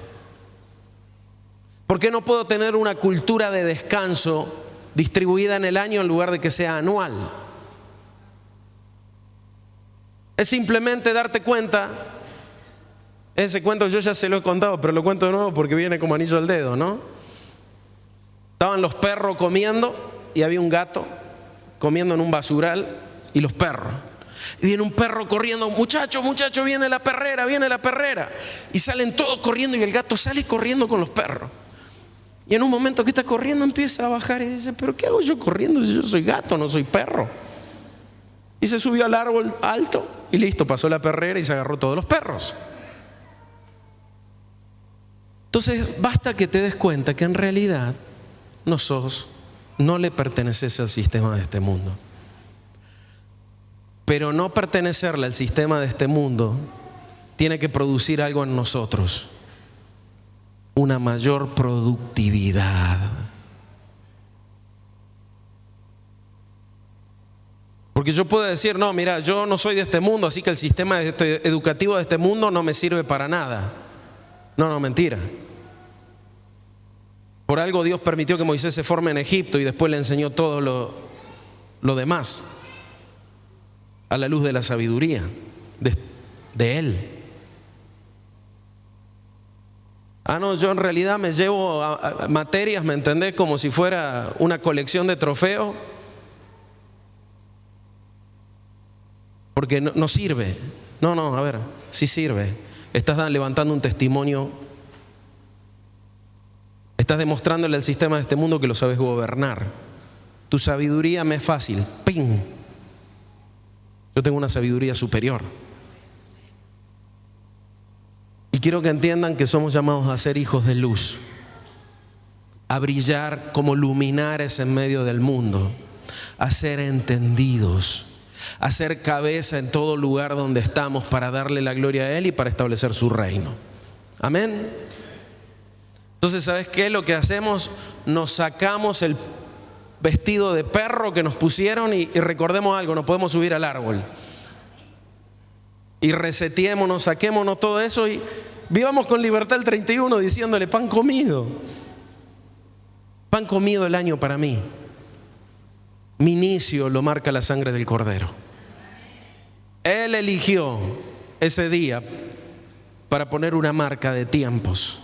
¿Por qué no puedo tener una cultura de descanso distribuida en el año en lugar de que sea anual? Es simplemente darte cuenta. Ese cuento yo ya se lo he contado, pero lo cuento de nuevo porque viene como anillo al dedo, ¿no? Estaban los perros comiendo y había un gato comiendo en un basural y los perros. Y viene un perro corriendo, muchacho, viene la perrera. Y salen todos corriendo y el gato sale corriendo con los perros. Y en un momento que está corriendo empieza a bajar y dice, ¿pero qué hago yo corriendo si yo soy gato, no soy perro? Y se subió al árbol alto y listo, pasó la perrera y se agarró todos los perros. Entonces basta que te des cuenta que en realidad no le perteneces al sistema de este mundo. Pero no pertenecerle al sistema de este mundo tiene que producir algo en nosotros, una mayor productividad. Porque yo puedo decir, no, mira, yo no soy de este mundo, así que el sistema educativo de este mundo no me sirve para nada. No, mentira. Por algo Dios permitió que Moisés se forme en Egipto y después le enseñó todo lo demás a la luz de la sabiduría de Él. No, yo en realidad me llevo a materias, ¿me entendés? Como si fuera una colección de trofeos. Porque no sirve. No, a ver, sí sirve. Estás levantando un testimonio. Estás demostrándole al sistema de este mundo que lo sabes gobernar. Tu sabiduría me es fácil. ¡Ping! Yo tengo una sabiduría superior. Y quiero que entiendan que somos llamados a ser hijos de luz, a brillar como luminares en medio del mundo, a ser entendidos, a ser cabeza en todo lugar donde estamos para darle la gloria a Él y para establecer su reino. Amén. Entonces, ¿sabes qué? Lo que hacemos, nos sacamos el vestido de perro que nos pusieron y recordemos algo, nos podemos subir al árbol. Y reseteémonos, saquémonos todo eso y vivamos con libertad el 31 diciéndole, pan comido el año para mí. Mi inicio lo marca la sangre del Cordero. Él eligió ese día para poner una marca de tiempos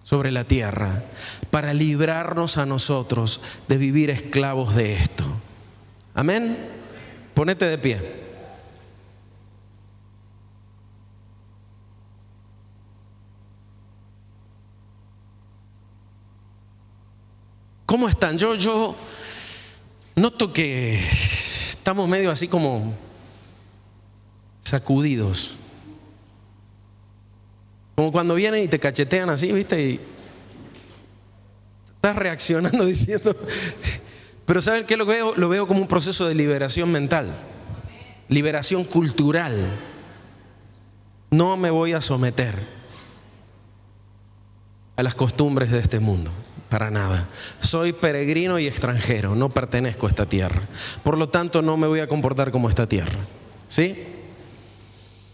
sobre la tierra, para librarnos a nosotros de vivir esclavos de esto. Amén. Ponete de pie. ¿Cómo están? Yo noto que estamos medio así como sacudidos. Como cuando vienen y te cachetean así, ¿viste? Y Estás reaccionando diciendo... Pero ¿saben qué lo veo? Lo veo como un proceso de liberación mental, liberación cultural. No me voy a someter a las costumbres de este mundo, para nada. Soy peregrino y extranjero, no pertenezco a esta tierra. Por lo tanto, no me voy a comportar como esta tierra. ¿Sí?